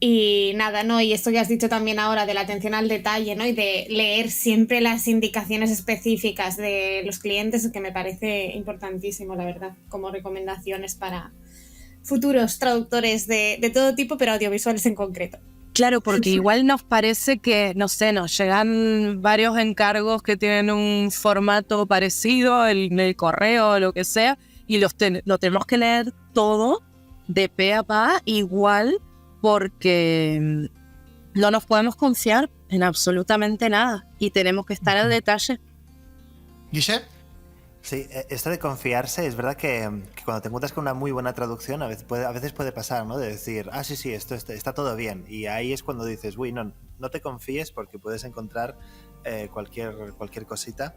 Y nada, ¿no? Y esto que has dicho también ahora de la atención al detalle, ¿no? Y de leer siempre las indicaciones específicas de los clientes, que me parece importantísimo, la verdad, como recomendaciones para futuros traductores de todo tipo, pero audiovisuales en concreto. Claro, porque igual nos parece que, no sé, nos llegan varios encargos que tienen un formato parecido en el correo o lo que sea, y lo tenemos que leer todo de pe a pa igual, porque no nos podemos confiar en absolutamente nada y tenemos que estar al detalle. ¿Guille? Sí, esto de confiarse, es verdad que cuando te encuentras con una muy buena traducción, a veces puede pasar, ¿no? De decir, sí, esto está todo bien. Y ahí es cuando dices, uy, no te confíes porque puedes encontrar cualquier cosita.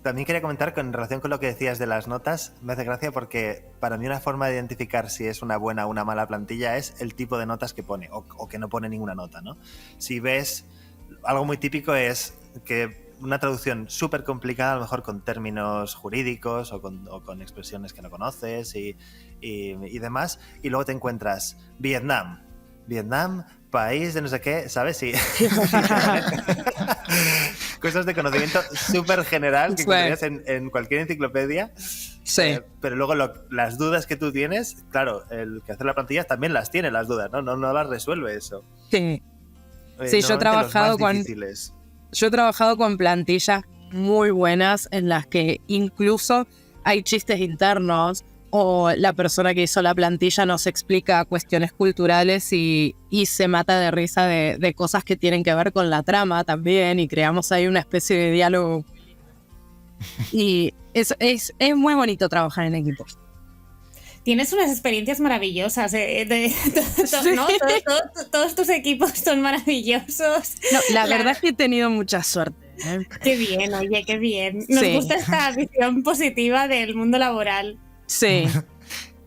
También quería comentar en relación con lo que decías de las notas, me hace gracia porque para mí una forma de identificar si es una buena o una mala plantilla es el tipo de notas que pone o que no pone ninguna nota, ¿no? Si ves, algo muy típico es que una traducción súper complicada, a lo mejor con términos jurídicos o con expresiones que no conoces y demás, y luego te encuentras Vietnam, país de no sé qué, ¿sabes? Sí. Cosas de conocimiento súper general que encontrarías en cualquier enciclopedia. Sí. Pero luego las dudas que tú tienes, claro, el que hace la plantilla también las tiene, las dudas, ¿no? No las resuelve eso. Sí. Sí, yo he trabajado con plantillas muy buenas en las que incluso hay chistes internos o la persona que hizo la plantilla nos explica cuestiones culturales y se mata de risa de cosas que tienen que ver con la trama también y creamos ahí una especie de diálogo. Y es muy bonito trabajar en equipos. Tienes unas experiencias maravillosas, ¿no? Todos tus equipos son maravillosos. No, la verdad es que he tenido mucha suerte. Qué bien, oye, qué bien. Nos gusta esta visión positiva del mundo laboral. Sí.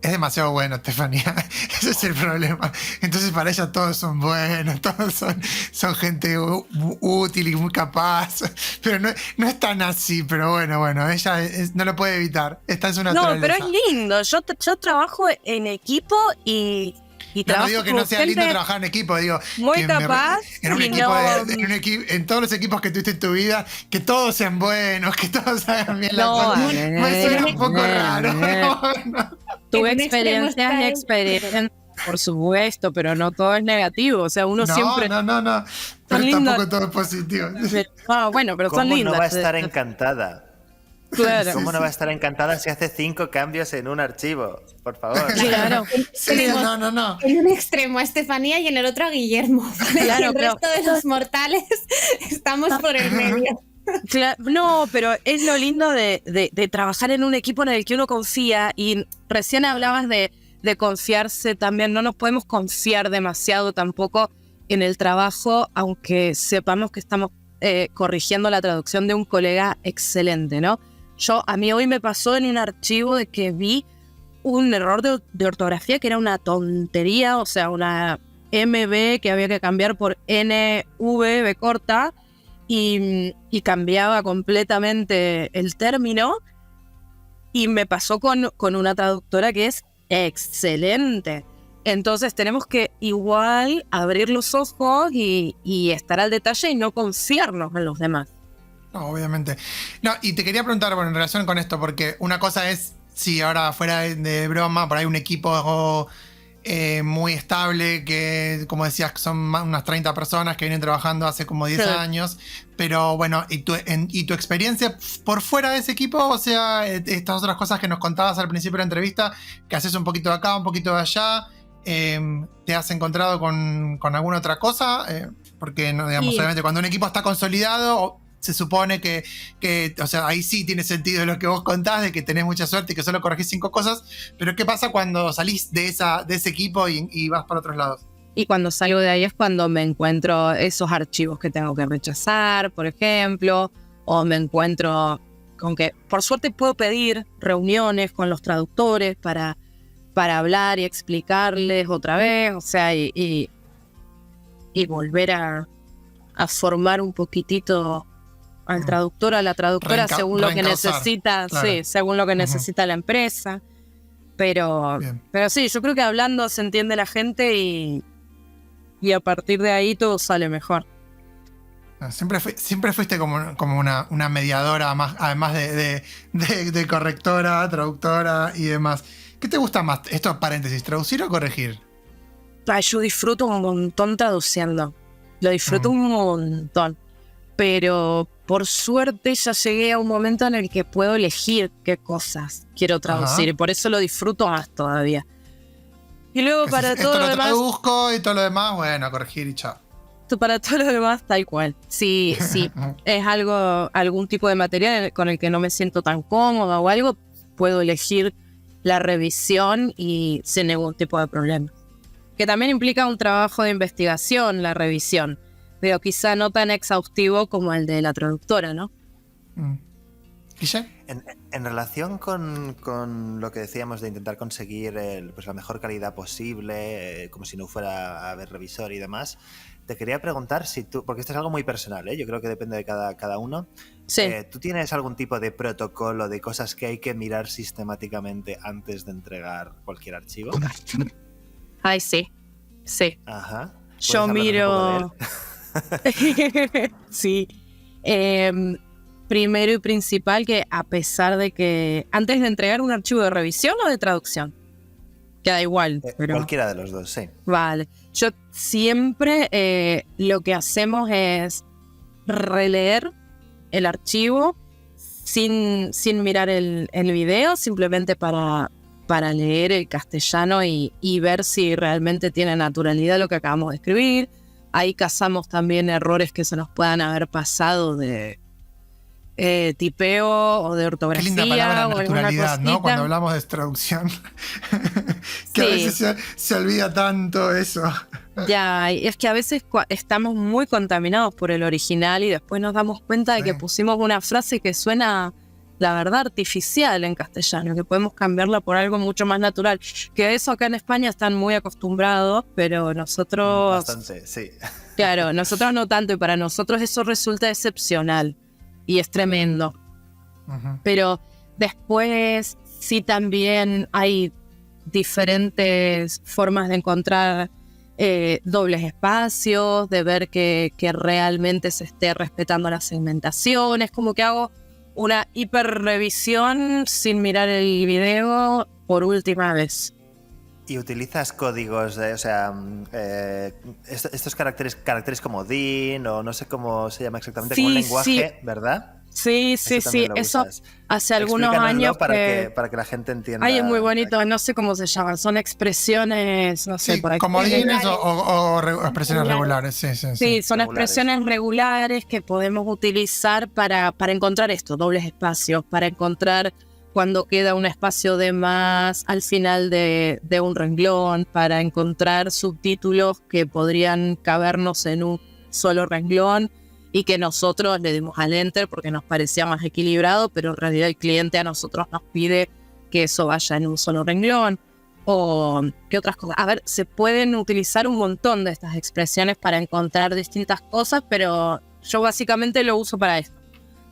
Es demasiado bueno, Estefanía. Ese es el problema. Entonces para ella todos son buenos, todos son gente útil y muy capaz. Pero no es tan así, pero bueno, ella no lo puede evitar. Esta es una naturaleza. No, pero es lindo. Yo trabajo en equipo y no digo que no sea lindo trabajar en equipo, digo muy capaz en todos los equipos que tuviste en tu vida, que todos sean buenos, que todos hagan bien la cosa. Me suena un poco raro. Tuve experiencias, por supuesto, pero no todo es negativo. O sea, uno siempre. No. Pero tampoco todo es positivo. Bueno, pero son lindas. ¿Cómo no va a estar encantada? Claro. ¿Cómo no va a estar encantada si hace 5 cambios en un archivo? Por favor. Claro. Sí, no. En un extremo a Estefanía y en el otro a Guillermo. Claro, el resto de los mortales estamos por el medio. Claro, no, pero es lo lindo de trabajar en un equipo en el que uno confía. Y recién hablabas de confiarse también. No nos podemos confiar demasiado tampoco en el trabajo, aunque sepamos que estamos corrigiendo la traducción de un colega excelente, ¿no? A mí hoy me pasó en un archivo de que vi un error de ortografía que era una tontería, o sea, una MB que había que cambiar por NV, B corta, y cambiaba completamente el término. Y me pasó con una traductora que es excelente. Entonces tenemos que igual abrir los ojos y estar al detalle y no confiarnos en los demás. No, obviamente. No, y te quería preguntar, en relación con esto, porque una cosa es, si ahora fuera de broma, por ahí un equipo muy estable, que como decías, son unas 30 personas que vienen trabajando hace como 10 años, pero bueno, ¿y tu experiencia por fuera de ese equipo? O sea, estas otras cosas que nos contabas al principio de la entrevista, que haces un poquito de acá, un poquito de allá, ¿te has encontrado con alguna otra cosa? Porque, no, digamos, obviamente cuando un equipo está consolidado, se supone que, o sea, ahí sí tiene sentido lo que vos contás, de que tenés mucha suerte y que solo corregís 5 cosas, pero ¿qué pasa cuando salís de ese equipo y vas para otros lados? Y cuando salgo de ahí es cuando me encuentro esos archivos que tengo que rechazar, por ejemplo, o me encuentro con que, por suerte, puedo pedir reuniones con los traductores para hablar y explicarles otra vez, o sea, y y volver a formar un poquitito al traductor, a la traductora, según lo que necesita, claro. sí, según lo que necesita la empresa. Pero sí, yo creo que hablando se entiende la gente y a partir de ahí todo sale mejor. Siempre fuiste como una mediadora, además de correctora, traductora y demás. ¿Qué te gusta más? Esto, paréntesis, ¿traducir o corregir? Yo disfruto un montón traduciendo. Lo disfruto un montón. Pero por suerte ya llegué a un momento en el que puedo elegir qué cosas quiero traducir. Y por eso lo disfruto más todavía. Y luego para todo lo demás... traduzco y todo lo demás, bueno, corregir y chao. Para todo lo demás, tal cual. Sí, es algún tipo de material con el que no me siento tan cómoda o algo, puedo elegir la revisión y sin ningún tipo de problema. Que también implica un trabajo de investigación, la revisión, pero quizá no tan exhaustivo como el de la traductora, ¿no? ¿Guille? En relación con lo que decíamos de intentar conseguir la mejor calidad posible, como si no fuera a haber revisor y demás, te quería preguntar si tú, porque esto es algo muy personal, yo creo que depende de cada uno. Sí. ¿Tú tienes algún tipo de protocolo de cosas que hay que mirar sistemáticamente antes de entregar cualquier archivo? Ay, sí. Ajá. Yo miro... Sí. Primero y principal, que a pesar de que antes de entregar un archivo de revisión o de traducción, queda igual. Pero... Cualquiera de los dos, sí. Vale. Yo siempre lo que hacemos es releer el archivo sin mirar el video, simplemente para leer el castellano y ver si realmente tiene naturalidad lo que acabamos de escribir. Ahí cazamos también errores que se nos puedan haber pasado de tipeo o de ortografía. Qué linda palabra, o naturalidad, ¿no? Cuando hablamos de traducción. Que sí. A veces se olvida tanto eso. Ya, es que a veces estamos muy contaminados por el original y después nos damos cuenta de que pusimos una frase que suena, la verdad, artificial en castellano, que podemos cambiarla por algo mucho más natural. Que eso acá en España están muy acostumbrados, pero nosotros... Bastante, sí. Claro, nosotros no tanto, y para nosotros eso resulta excepcional y es tremendo. Pero después sí también hay diferentes formas de encontrar dobles espacios, de ver que realmente se esté respetando la segmentación. Es como que hago una hiperrevisión sin mirar el video por última vez. ¿Y utilizas códigos, estos caracteres como DIN o no sé cómo se llama exactamente, como un lenguaje, ¿verdad? Sí. Eso hace algunos años para que la gente entienda. Ay, es muy bonito, no sé cómo se llaman, son expresiones, no sé, por aquí. Comodines o expresiones regulares, sí. Sí, son expresiones regulares que podemos utilizar para encontrar esto, dobles espacios, para encontrar cuando queda un espacio de más al final de un renglón, para encontrar subtítulos que podrían cabernos en un solo renglón y que nosotros le dimos al enter porque nos parecía más equilibrado, pero en realidad el cliente a nosotros nos pide que eso vaya en un solo renglón. O qué otras cosas. A ver, se pueden utilizar un montón de estas expresiones para encontrar distintas cosas, pero yo básicamente lo uso para esto.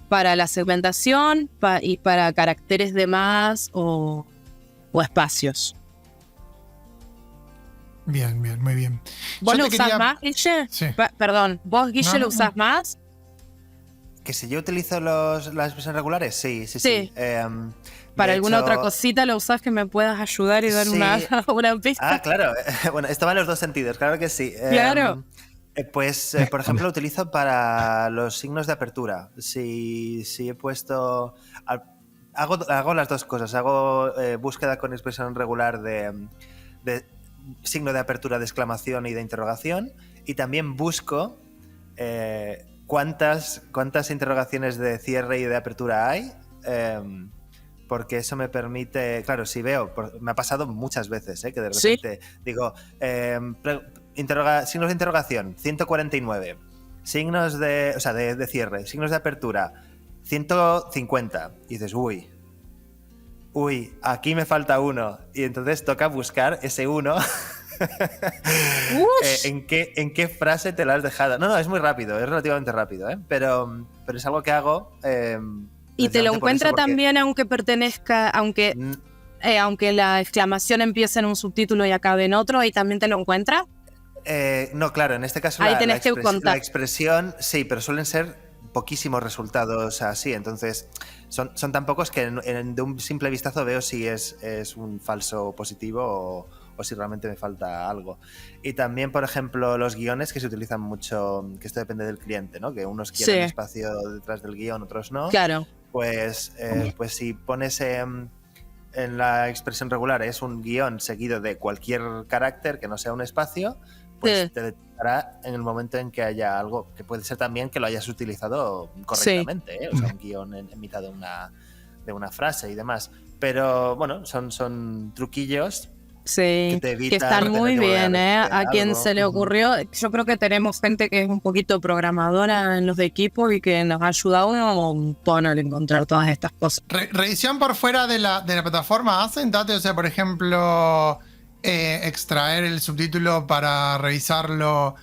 Para la segmentación y para caracteres de más o espacios. Bien, muy bien. ¿Vos lo usás más, Guille? Sí. Perdón, ¿vos, Guille, lo usás más? ¿Que si yo utilizo las expresiones regulares? Sí. ¿Para alguna otra cosita lo usás que me puedas ayudar y dar una pista? Ah, claro. Bueno, esto va en los dos sentidos, claro que sí. Claro. Pues, por ejemplo, lo utilizo para los signos de apertura. Si he puesto... Hago las dos cosas. Hago búsqueda con expresión regular de signo de apertura de exclamación y de interrogación. Y también busco cuántas interrogaciones de cierre y de apertura hay. Porque eso me permite... Claro, si veo... Me ha pasado muchas veces, que de repente digo... signos de interrogación, 149. Signos de cierre, signos de apertura, 150. Y dices, uy, aquí me falta uno. Y entonces toca buscar ese uno ¿En qué frase te la has dejado? No, es muy rápido, es relativamente rápido, ¿eh? Pero es algo que hago. Y te lo precisamente por encuentra eso, porque- también aunque pertenezca, aunque la exclamación empiece en un subtítulo y acabe en otro, ahí también te lo encuentra. No, claro, en este caso Ahí tenés que contar. la expresión, sí, pero suelen ser poquísimos resultados así, entonces son tan pocos que de un simple vistazo veo si es un falso positivo o si realmente me falta algo. Y también, por ejemplo, los guiones que se utilizan mucho, que esto depende del cliente, ¿no? Que unos quieren espacio detrás del guión, otros no. Claro. Pues si pones en la expresión regular es un guión seguido de cualquier carácter que no sea un espacio, pues te detectará en el momento en que haya algo, que puede ser también que lo hayas utilizado correctamente, ¿eh? O sea, un guión en mitad de una frase y demás. Pero bueno, son truquillos Sí, te evita que están tener muy que volver a bien, ¿eh? repetir A quien algo. se le ocurrió, yo creo que tenemos gente que es un poquito programadora en los equipos y que nos ha ayudado un montón al encontrar todas estas cosas. Revisión por fuera de la plataforma hacen, Tate, o sea, por ejemplo, extraer el subtítulo para revisarlo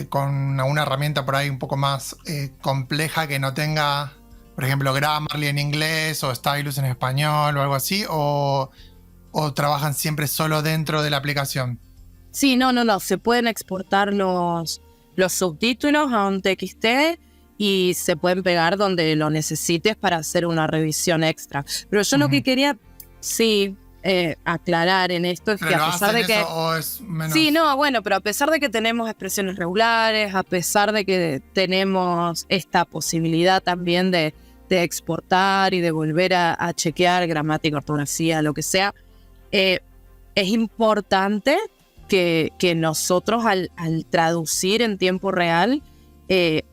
con una herramienta por ahí un poco más compleja que no tenga, por ejemplo, Grammarly en inglés o Stylus en español o algo así, o trabajan siempre solo dentro de la aplicación. Sí, no, se pueden exportar los subtítulos a un TXT y se pueden pegar donde lo necesites para hacer una revisión extra. Pero yo lo que quería, aclarar en esto es que a pesar de que... ¿O es menos? Sí, no, bueno, pero a pesar de que tenemos expresiones regulares, a pesar de que tenemos esta posibilidad también de exportar y de volver a chequear gramática, ortografía, lo que sea, es importante que nosotros al traducir en tiempo real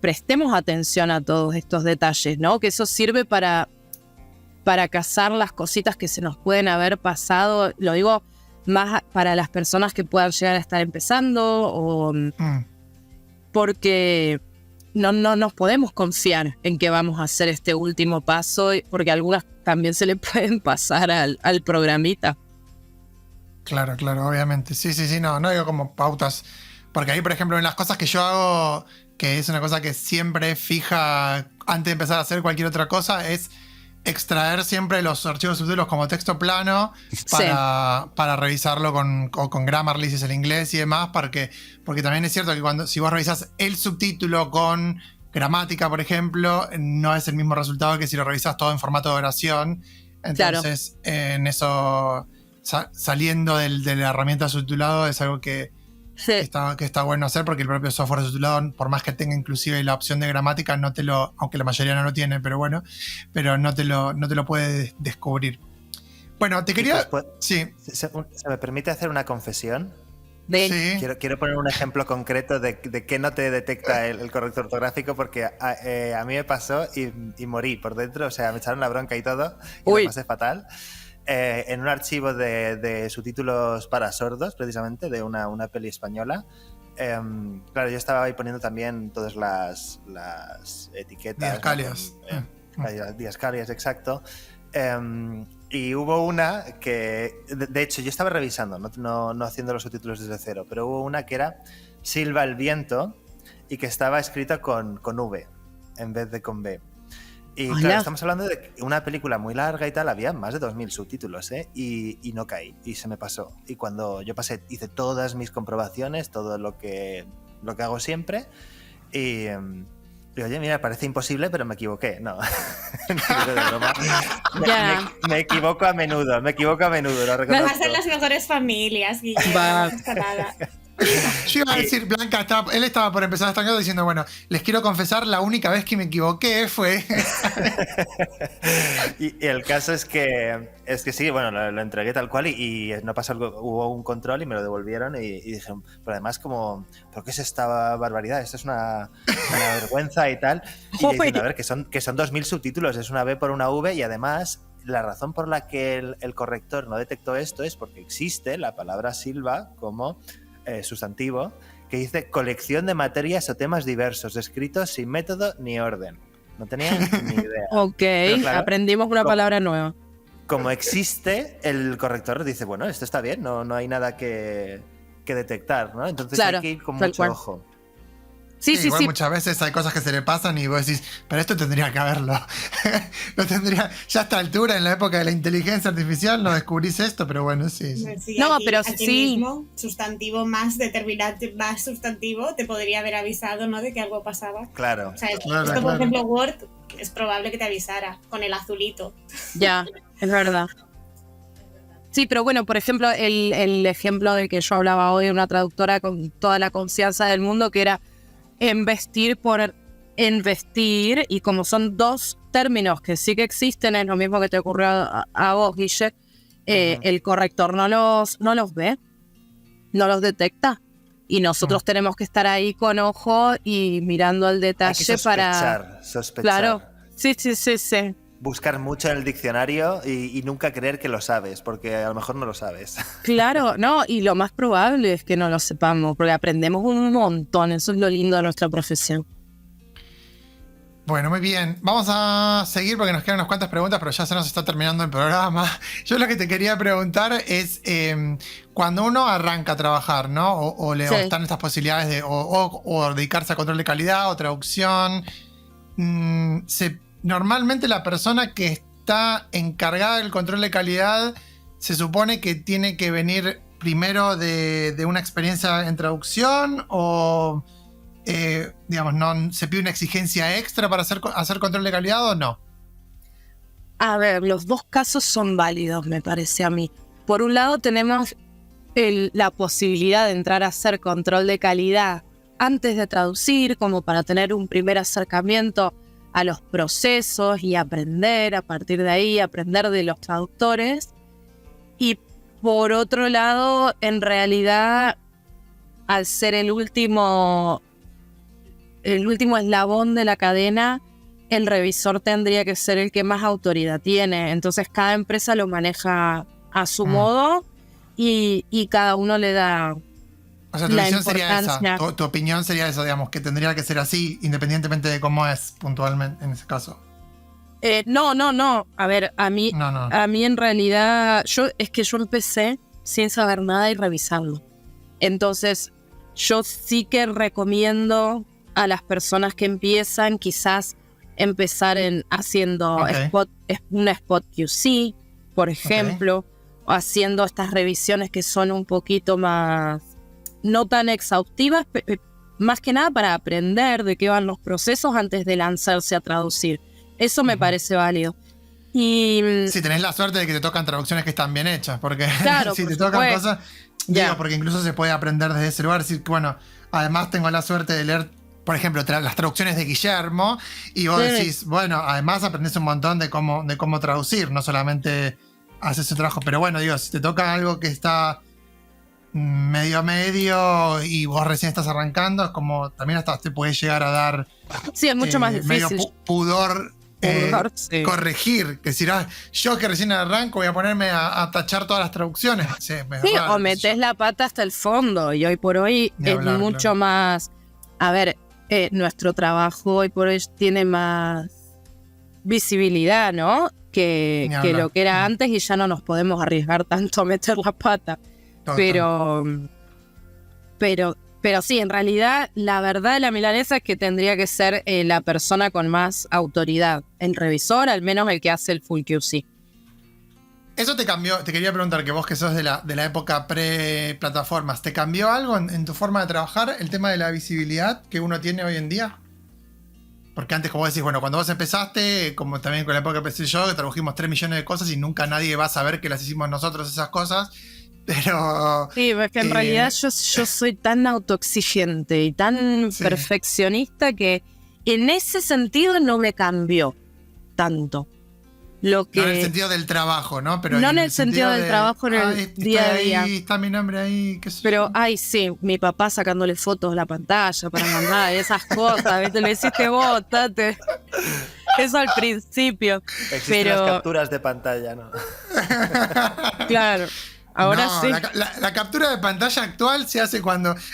prestemos atención a todos estos detalles, ¿no? Que eso sirve para cazar las cositas que se nos pueden haber pasado. Lo digo más para las personas que puedan llegar a estar empezando porque no nos podemos confiar en que vamos a hacer este último paso porque algunas también se le pueden pasar al programita. Claro, obviamente. Sí, no digo como pautas. Porque ahí, por ejemplo, en las cosas que yo hago, que es una cosa que siempre fija antes de empezar a hacer cualquier otra cosa, es extraer siempre los archivos subtítulos como texto plano para revisarlo con Grammarly, si es el inglés y demás, porque también es cierto que si vos revisas el subtítulo con gramática, por ejemplo, no es el mismo resultado que si lo revisas todo en formato de oración. Entonces, en eso... saliendo de la herramienta subtitulado es algo que está bueno hacer porque el propio software subtitulado, por más que tenga inclusive la opción de gramática, no te lo, aunque la mayoría no lo tiene, pero bueno, no te lo puede descubrir. Bueno, te quería... Chicos, sí. ¿Se me permite hacer una confesión? Sí. Quiero poner un ejemplo concreto de qué no te detecta el corrector ortográfico, porque a mí me pasó y morí por dentro, o sea, me echaron la bronca y todo, y lo pasé fatal. En un archivo de subtítulos para sordos, precisamente, de una peli española. Claro, yo estaba ahí poniendo también todas las etiquetas. Diascalias. Diascalias, exacto. Y hubo una que, de hecho, yo estaba revisando, no haciendo los subtítulos desde cero, pero hubo una que era Silba el viento y que estaba escrita con V en vez de con B. Y claro, estamos hablando de una película muy larga y tal, había más de 2000 subtítulos, y no caí, y se me pasó. Y cuando yo hice todas mis comprobaciones, todo lo que hago siempre, y oye, mira, parece imposible, pero me equivoqué. No, de broma. Me equivoco a menudo, lo reconozco. No vas en las mejores familias, Guillermo, no pasa nada. Yo iba a decir, Blanca, él estaba por empezar esta cosa diciendo, bueno, les quiero confesar, la única vez que me equivoqué fue... y el caso es que sí, bueno, lo entregué tal cual y no pasó algo, hubo un control y me lo devolvieron y dijeron, pero además como, ¿por qué es esta barbaridad? Esto es una vergüenza y tal. Y diciendo, a ver, que son 2000 subtítulos, es una B por una V y además... La razón por la que el corrector no detectó esto es porque existe la palabra silva como sustantivo que dice colección de materias o temas diversos, escritos sin método ni orden. No tenía ni idea. Ok, claro, aprendimos una palabra nueva. Como existe, el corrector dice, bueno, esto está bien, no hay nada que que detectar, ¿no? Entonces Claro, hay que ir con tal mucho cual. ojo. Sí, Igual muchas veces hay cosas que se le pasan y vos decís, pero esto tendría que haberlo. Lo tendría, ya a esta altura, en la época de la inteligencia artificial, no descubrís esto, pero bueno, sí. Sí, No, aquí, pero aquí sí. mismo, sustantivo más determinante, más sustantivo, te podría haber avisado, ¿no?, de que algo pasaba. Claro. O sea, Claro, esto, por claro. ejemplo, Word, es probable que te avisara con el azulito. Ya, es verdad. Sí, pero bueno, por ejemplo, el ejemplo del que yo hablaba hoy, una traductora con toda la confianza del mundo, que era investir por investir, y como son dos términos que sí que existen, es lo mismo que te ocurrió a vos, Guille, el corrector no los ve, no los detecta, y nosotros tenemos que estar ahí con ojo y mirando al Hay que detalle para... sospechar. Claro, sí. Buscar mucho en el diccionario y nunca creer que lo sabes, porque a lo mejor no lo sabes. Claro, no, y lo más probable es que no lo sepamos, porque aprendemos un montón, eso es lo lindo de nuestra profesión. Bueno, muy bien. Vamos a seguir porque nos quedan unas cuantas preguntas, pero ya se nos está terminando el programa. Yo lo que te quería preguntar es, cuando uno arranca a trabajar, ¿no? O Sí. están estas posibilidades de o dedicarse a control de calidad o traducción, normalmente la persona que está encargada del control de calidad se supone que tiene que venir primero de una experiencia en traducción o... digamos, ¿no se pide una exigencia extra para hacer control de calidad o no? A ver, los dos casos son válidos, me parece a mí. Por un lado tenemos la posibilidad de entrar a hacer control de calidad antes de traducir, como para tener un primer acercamiento a los procesos y aprender a partir de ahí, aprender de los traductores. Y por otro lado, en realidad, al ser el último eslabón de la cadena, el revisor tendría que ser el que más autoridad tiene. Entonces cada empresa lo maneja a su modo y cada uno le da O sea, tu la visión sería importancia. esa, tu opinión sería esa, digamos, que tendría que ser así, independientemente de cómo es puntualmente en ese caso. No. A ver, a mí en realidad, yo empecé sin saber nada y revisando. Entonces, yo sí que recomiendo a las personas que empiezan, quizás empezar haciendo una spot QC, por ejemplo, o haciendo estas revisiones que son un poquito más, no tan exhaustivas, más que nada para aprender de qué van los procesos antes de lanzarse a traducir. Eso me parece válido. Y si tenés la suerte de que te tocan traducciones que están bien hechas, porque claro, si por te tocan supuesto. cosas, digo, porque incluso se puede aprender desde ese lugar, decir que bueno, además tengo la suerte de leer, por ejemplo, las traducciones de Guillermo, y vos decís, bueno, además aprendés un montón de cómo traducir, no solamente haces ese trabajo, pero bueno, digo, si te toca algo que está medio y vos recién estás arrancando, es como también hasta te puede llegar a dar sí, es mucho más difícil. medio pudor sí. corregir, que si no, yo que recién arranco voy a ponerme a tachar todas las traducciones. Sí, raro, o metés la pata hasta el fondo, y hoy por hoy es mucho más. A ver, nuestro trabajo hoy por hoy tiene más visibilidad, ¿no? Que lo que era antes, y ya no nos podemos arriesgar tanto a meter la pata. Total. Pero sí, en realidad, la verdad de la milanesa es que tendría que ser la persona con más autoridad, el revisor, al menos el que hace el full QC. Eso te cambió, te quería preguntar, que vos que sos de la época pre-plataformas, ¿te cambió algo en tu forma de trabajar el tema de la visibilidad que uno tiene hoy en día? Porque antes, como decís, bueno, cuando vos empezaste, como también con la época que empecé yo, que tradujimos 3 millones de cosas y nunca nadie va a saber que las hicimos nosotros esas cosas, pero... Sí, es que en realidad yo soy tan autoexigente y tan perfeccionista que en ese sentido no me cambió tanto. No en el sentido del trabajo, ¿no? Pero no en el sentido del trabajo, en el día a día. Ahí, está mi nombre ahí, qué sé pero, yo. Sí, mi papá sacándole fotos a la pantalla para mandar esas cosas, ¿viste? Lo hiciste vos, tate. Eso al principio. Existen las capturas de pantalla, ¿no? Claro. Ahora no, sí. La captura de pantalla actual se hace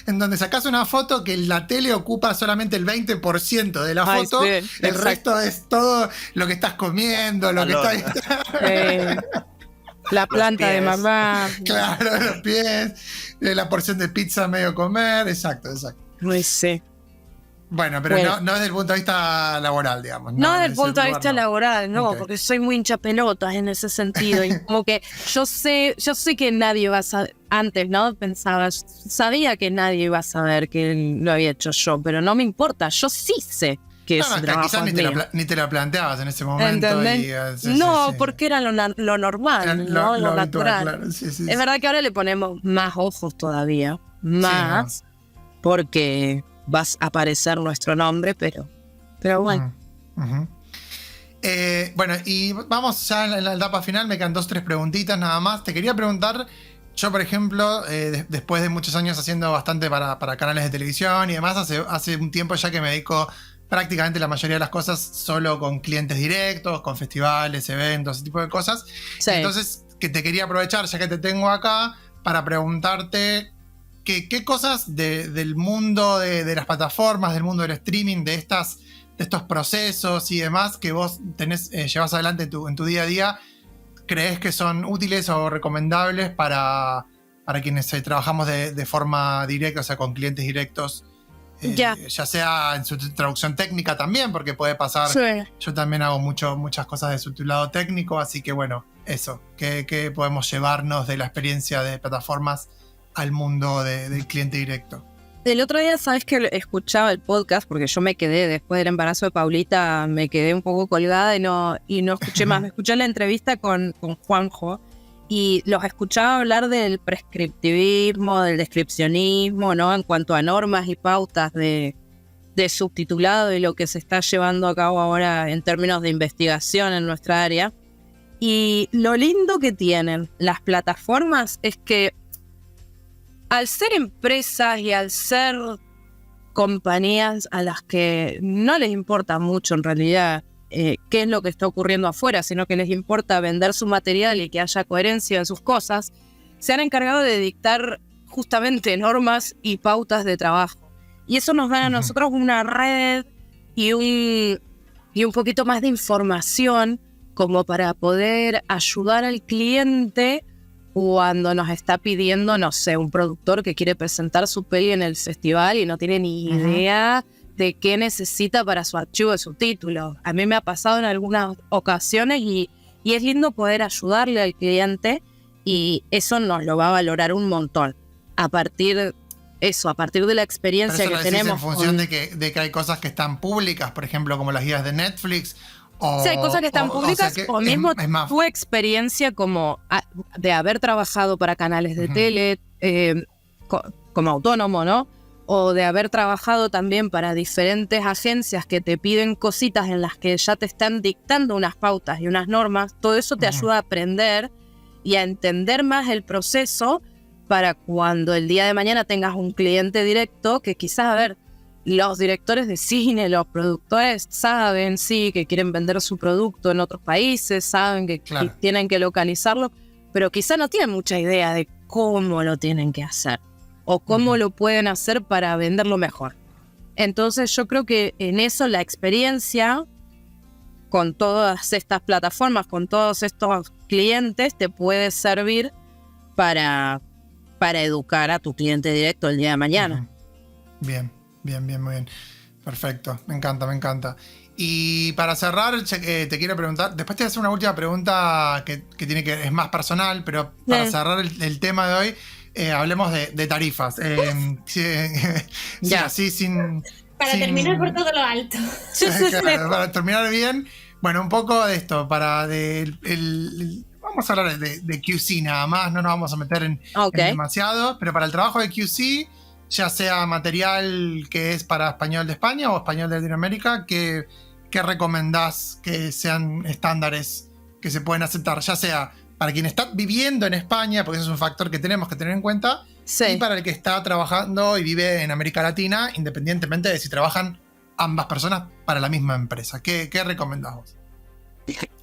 en donde sacás una foto que la tele ocupa solamente el 20% de la foto, sí, el resto es todo lo que estás comiendo, lo que estás... La planta de pies. mamá. Claro, los pies, la porción de pizza medio comer, exacto. No sé. Bueno, pero Bueno. no desde el punto de vista laboral, digamos. No desde el ese punto de lugar vista no. laboral, no, Ok. porque soy muy hincha pelotas en ese sentido. Y como que yo sé que nadie va a saber, antes, ¿no? Pensaba, sabía que nadie iba a saber que lo había hecho yo, pero no me importa, yo sí sé que No, ese es que trabajo quizás es ni mío. ni te lo planteabas en ese momento. ¿Entendés? Sí, No, sí. porque era lo normal, Era ¿no? Lo habitual, natural. claro. Sí. Es verdad que ahora le ponemos más ojos todavía, más, porque va a aparecer nuestro nombre, pero bueno. Ujú. Bueno, y vamos ya en la etapa final, me quedan 2-3 preguntitas nada más. Te quería preguntar, yo por ejemplo, después de muchos años haciendo bastante para canales de televisión y demás, hace un tiempo ya que me dedico prácticamente la mayoría de las cosas solo con clientes directos, con festivales, eventos, ese tipo de cosas. Sí. Entonces, que te quería aprovechar, ya que te tengo acá, para preguntarte qué cosas del mundo de las plataformas, del mundo del streaming, de estos procesos y demás que vos llevas adelante en tu día a día, crees que son útiles o recomendables para quienes trabajamos de forma directa, o sea, con clientes directos, ya sea en su traducción técnica también, porque puede pasar. Sí. Yo también hago muchas cosas de su lado técnico, así que bueno, eso, ¿qué podemos llevarnos de la experiencia de plataformas al mundo del cliente directo? El otro día, sabes que escuchaba el podcast, porque yo me quedé, después del embarazo de Paulita, me quedé un poco colgada y no escuché más. Me escuché la entrevista con Juanjo y los escuchaba hablar del prescriptivismo, del descripcionismo, ¿no? En cuanto a normas y pautas de subtitulado y lo que se está llevando a cabo ahora en términos de investigación en nuestra área. Y lo lindo que tienen las plataformas es que al ser empresas y al ser compañías a las que no les importa mucho en realidad qué es lo que está ocurriendo afuera, sino que les importa vender su material y que haya coherencia en sus cosas, se han encargado de dictar justamente normas y pautas de trabajo. Y eso nos da a nosotros una red y un poquito más de información como para poder ayudar al cliente cuando nos está pidiendo, no sé, un productor que quiere presentar su peli en el festival y no tiene ni idea de qué necesita para su archivo de subtítulos. A mí me ha pasado en algunas ocasiones y es lindo poder ayudarle al cliente y eso nos lo va a valorar un montón. A partir de la experiencia que tenemos. En función de que hay cosas que están públicas, por ejemplo, como las guías de Netflix. Sí, hay cosas que están públicas o mismo es más, tu experiencia como de haber trabajado para canales de tele como autónomo, ¿no? O de haber trabajado también para diferentes agencias que te piden cositas en las que ya te están dictando unas pautas y unas normas. Todo eso te ayuda a aprender y a entender más el proceso para cuando el día de mañana tengas un cliente directo que quizás, a ver, los directores de cine, los productores saben, sí, que quieren vender su producto en otros países, saben que tienen que localizarlo, pero quizá no tienen mucha idea de cómo lo tienen que hacer o cómo lo pueden hacer para venderlo mejor. Entonces yo creo que en eso la experiencia con todas estas plataformas, con todos estos clientes, te puede servir para educar a tu cliente directo el día de mañana. Bien, muy bien. Perfecto, me encanta. Y para cerrar, te quiero preguntar, después te voy a hacer una última pregunta que es más personal, pero para cerrar el tema de hoy, hablemos de tarifas. Así Para terminar por todo lo alto. Claro, para terminar bien, bueno, un poco de esto, vamos a hablar de QC nada más, no nos vamos a meter en demasiado, pero para el trabajo de QC, ya sea material que es para español de España o español de Latinoamérica, ¿qué recomendás que sean estándares que se pueden aceptar? Ya sea para quien está viviendo en España, porque eso es un factor que tenemos que tener en cuenta, y para el que está trabajando y vive en América Latina, independientemente de si trabajan ambas personas para la misma empresa. ¿Qué recomendás vos?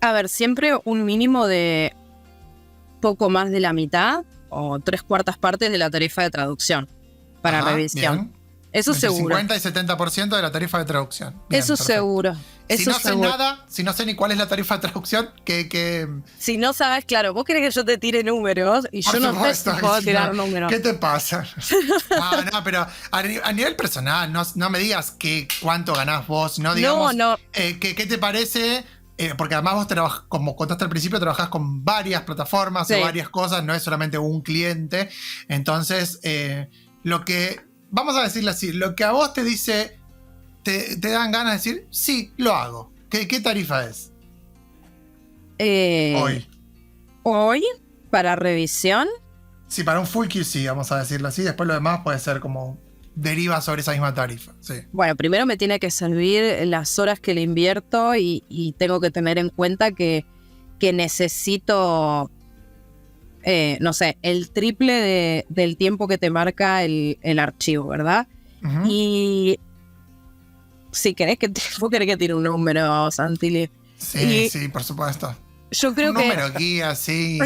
A ver, siempre un mínimo de poco más de la mitad o 3/4 partes de la tarifa de traducción para revisión. Bien. Eso Entre seguro. 50 y 70% de la tarifa de traducción. Bien, eso perfecto. seguro. Si Eso no sé seguro. nada, si no sé ni cuál es la tarifa de traducción, que Si no sabes, claro, vos querés que yo te tire números y por yo no sé supuesto, si puedo si tirar no, números. ¿qué te pasa? No, pero a nivel personal, no me digas cuánto ganás vos, no digamos, No. ¿qué te parece? Porque además vos como contaste al principio, trabajás con varias plataformas Sí. o varias cosas, no es solamente un cliente. Entonces, vamos a decirlo así, lo que a vos te dice, te dan ganas de decir, sí, lo hago. ¿Qué tarifa es hoy? Hoy, para revisión, Sí, para un full QC, vamos a decirlo así. Después lo demás puede ser como deriva sobre esa misma tarifa. Sí. bueno, primero me tiene que servir las horas que le invierto y tengo que tener en cuenta que necesito, no sé, el triple del tiempo que te marca el archivo, ¿verdad? Ujú. Y si querés vos querés que tire un número, Santilli. Sí, y- por supuesto. Yo creo Un que número guía, sí.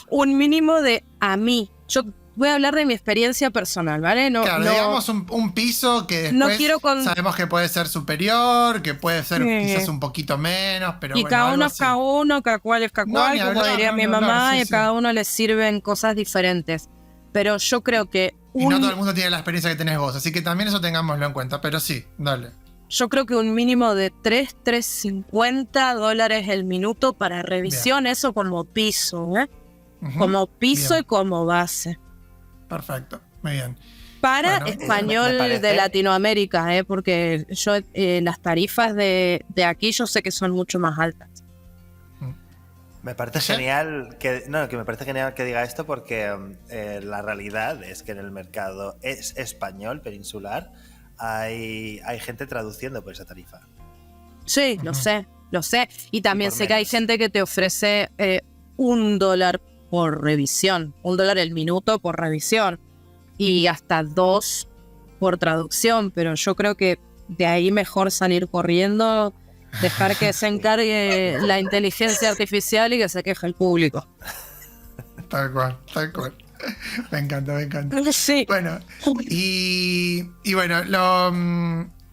un mínimo de a mí. Yo voy a hablar de mi experiencia personal, ¿vale? Claro, digamos un piso que después quiero sabemos que puede ser superior, que puede ser Sí. quizás un poquito menos, pero y bueno, cada algo uno así. es cada uno, cada cual es cada No, cual, ni como hablar, diría no, mi ni hablar, mamá, sí, y a sí. cada uno le sirven cosas diferentes. Pero yo creo que Y no todo el mundo tiene la experiencia que tenés vos, así que también eso tengámoslo en cuenta, pero sí, dale. yo creo que un mínimo de $3.50 el minuto para revisión, eso como piso, ¿eh? Ujú. Como piso Bien. y como base. Perfecto, muy bien. Para Bueno, español me parece- de Latinoamérica, porque yo las tarifas de aquí yo sé que son mucho más altas. Me parece ¿Sí? genial que me parece genial que diga esto porque la realidad es que en el mercado español peninsular hay gente traduciendo por esa tarifa. Sí, Ujú. lo sé. Y también por sé que hay menos. gente que te ofrece $1 por revisión, $1 el minuto por revisión y hasta 2 por traducción, pero yo creo que de ahí mejor salir corriendo, dejar que se encargue la inteligencia artificial y que se queje el público. Tal cual, tal cual. Me encanta, me encanta. Sí. Bueno, y bueno,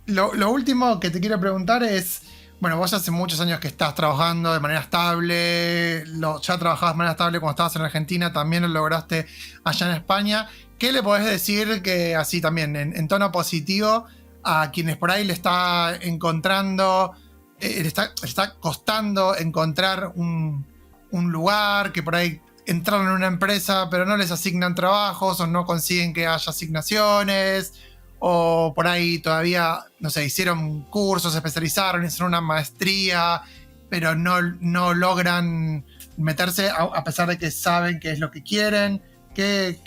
lo último que te quiero preguntar es, bueno, vos hace muchos años que estás trabajando de manera estable, ya trabajabas de manera estable cuando estabas en Argentina, también lo lograste allá en España. ¿Qué le podés decir que así también, en tono positivo, a quienes por ahí le está encontrando, le está costando encontrar un lugar, que por ahí entraron en una empresa pero no les asignan trabajos o no consiguen que haya asignaciones, o por ahí todavía, no sé, hicieron cursos, se especializaron, hicieron una maestría, pero no logran meterse a pesar de que saben qué es lo que quieren? ¿Qué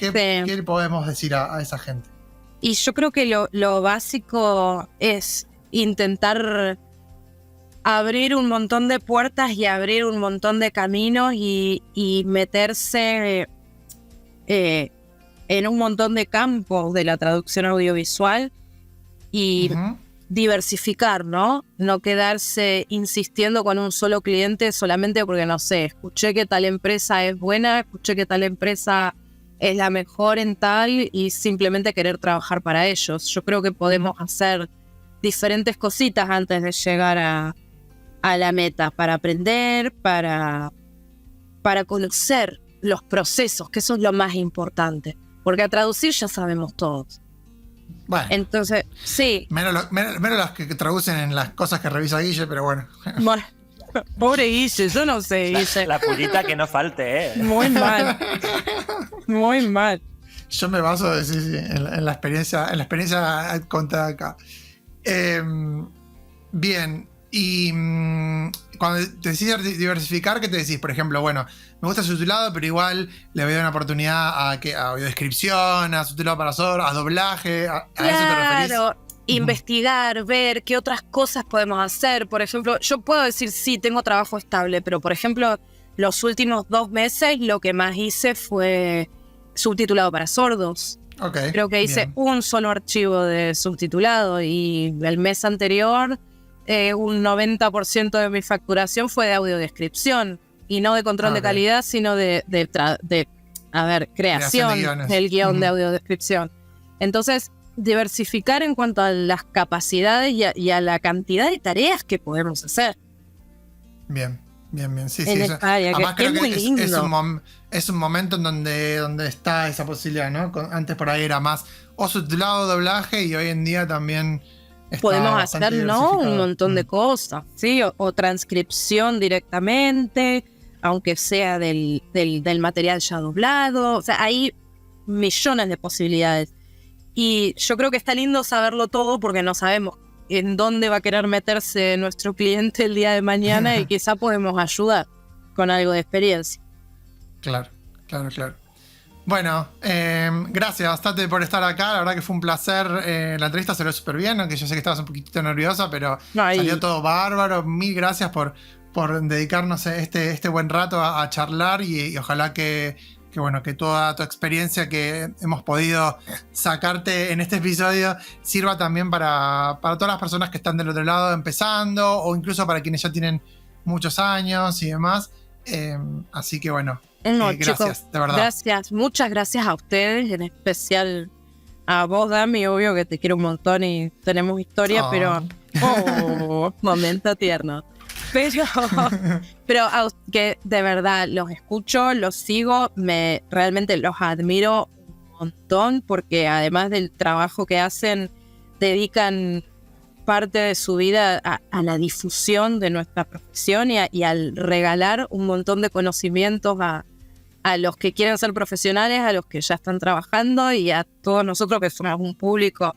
le podemos decir a esa gente? Y yo creo que lo básico es intentar abrir un montón de puertas y abrir un montón de caminos y meterse en un montón de campos de la traducción audiovisual y Ujú. diversificar, ¿no? No quedarse insistiendo con un solo cliente solamente porque, no sé, escuché que tal empresa es buena, escuché que tal empresa es la mejor en tal y simplemente querer trabajar para ellos. Yo creo que podemos hacer diferentes cositas antes de llegar a la meta, para aprender, para conocer los procesos, que eso es lo más importante. Porque a traducir ya sabemos todos. Bueno, Entonces, sí. menos las que traducen en las cosas que revisa Guille, pero bueno. Bueno, pobre Guille, yo no sé, Guille. La pullita que no falte, ¿eh? Muy mal. Muy mal. Yo me baso sí, en la experiencia contada acá. Bien, y cuando te decides diversificar, ¿qué te decís? Por ejemplo, bueno, me gusta subtitulado, pero igual le voy a dar una oportunidad a audiodescripción, a subtitulado para sordos, a doblaje, ¿a eso te referís? Claro, investigar, ver qué otras cosas podemos hacer. Por ejemplo, yo puedo decir, sí, tengo trabajo estable, pero por ejemplo, los últimos 2 meses lo que más hice fue subtitulado para sordos. Okay, Creo que hice bien. un solo archivo de subtitulado y el mes anterior un 90% de mi facturación fue de audiodescripción y no de control de Ok. calidad, sino de creación de guiones. del guión de Ujú. audiodescripción. Entonces, diversificar en cuanto a las capacidades y a la cantidad de tareas que podemos hacer. Bien. Sí, en esta área, además que creo es muy lindo. Es un momento en donde está esa posibilidad, ¿no? Antes por ahí era más o subtitulado, doblaje, y hoy en día también podemos hacer, ¿no? Un montón de cosas, ¿sí? O transcripción directamente, aunque sea del material ya doblado. O sea, hay millones de posibilidades. Y yo creo que está lindo saberlo todo porque no sabemos en dónde va a querer meterse nuestro cliente el día de mañana y quizá podemos ayudar con algo de experiencia. Claro. Bueno, gracias, Tate, por estar acá. La verdad que fue un placer. La entrevista salió súper bien, aunque yo sé que estabas un poquitito nerviosa, pero salió todo bárbaro. Mil gracias por dedicarnos este buen rato a charlar y ojalá que toda tu experiencia que hemos podido sacarte en este episodio sirva también para todas las personas que están del otro lado empezando, o incluso para quienes ya tienen muchos años y demás. Así que bueno, gracias, chicos, de verdad. Gracias, muchas gracias a ustedes, en especial a vos, Dami, obvio que te quiero un montón y tenemos historia, pero momento tierno. Pero que de verdad los escucho, los sigo, realmente los admiro un montón porque además del trabajo que hacen, dedican parte de su vida a la difusión de nuestra profesión y al regalar un montón de conocimientos a los que quieren ser profesionales, a los que ya están trabajando y a todos nosotros que somos un público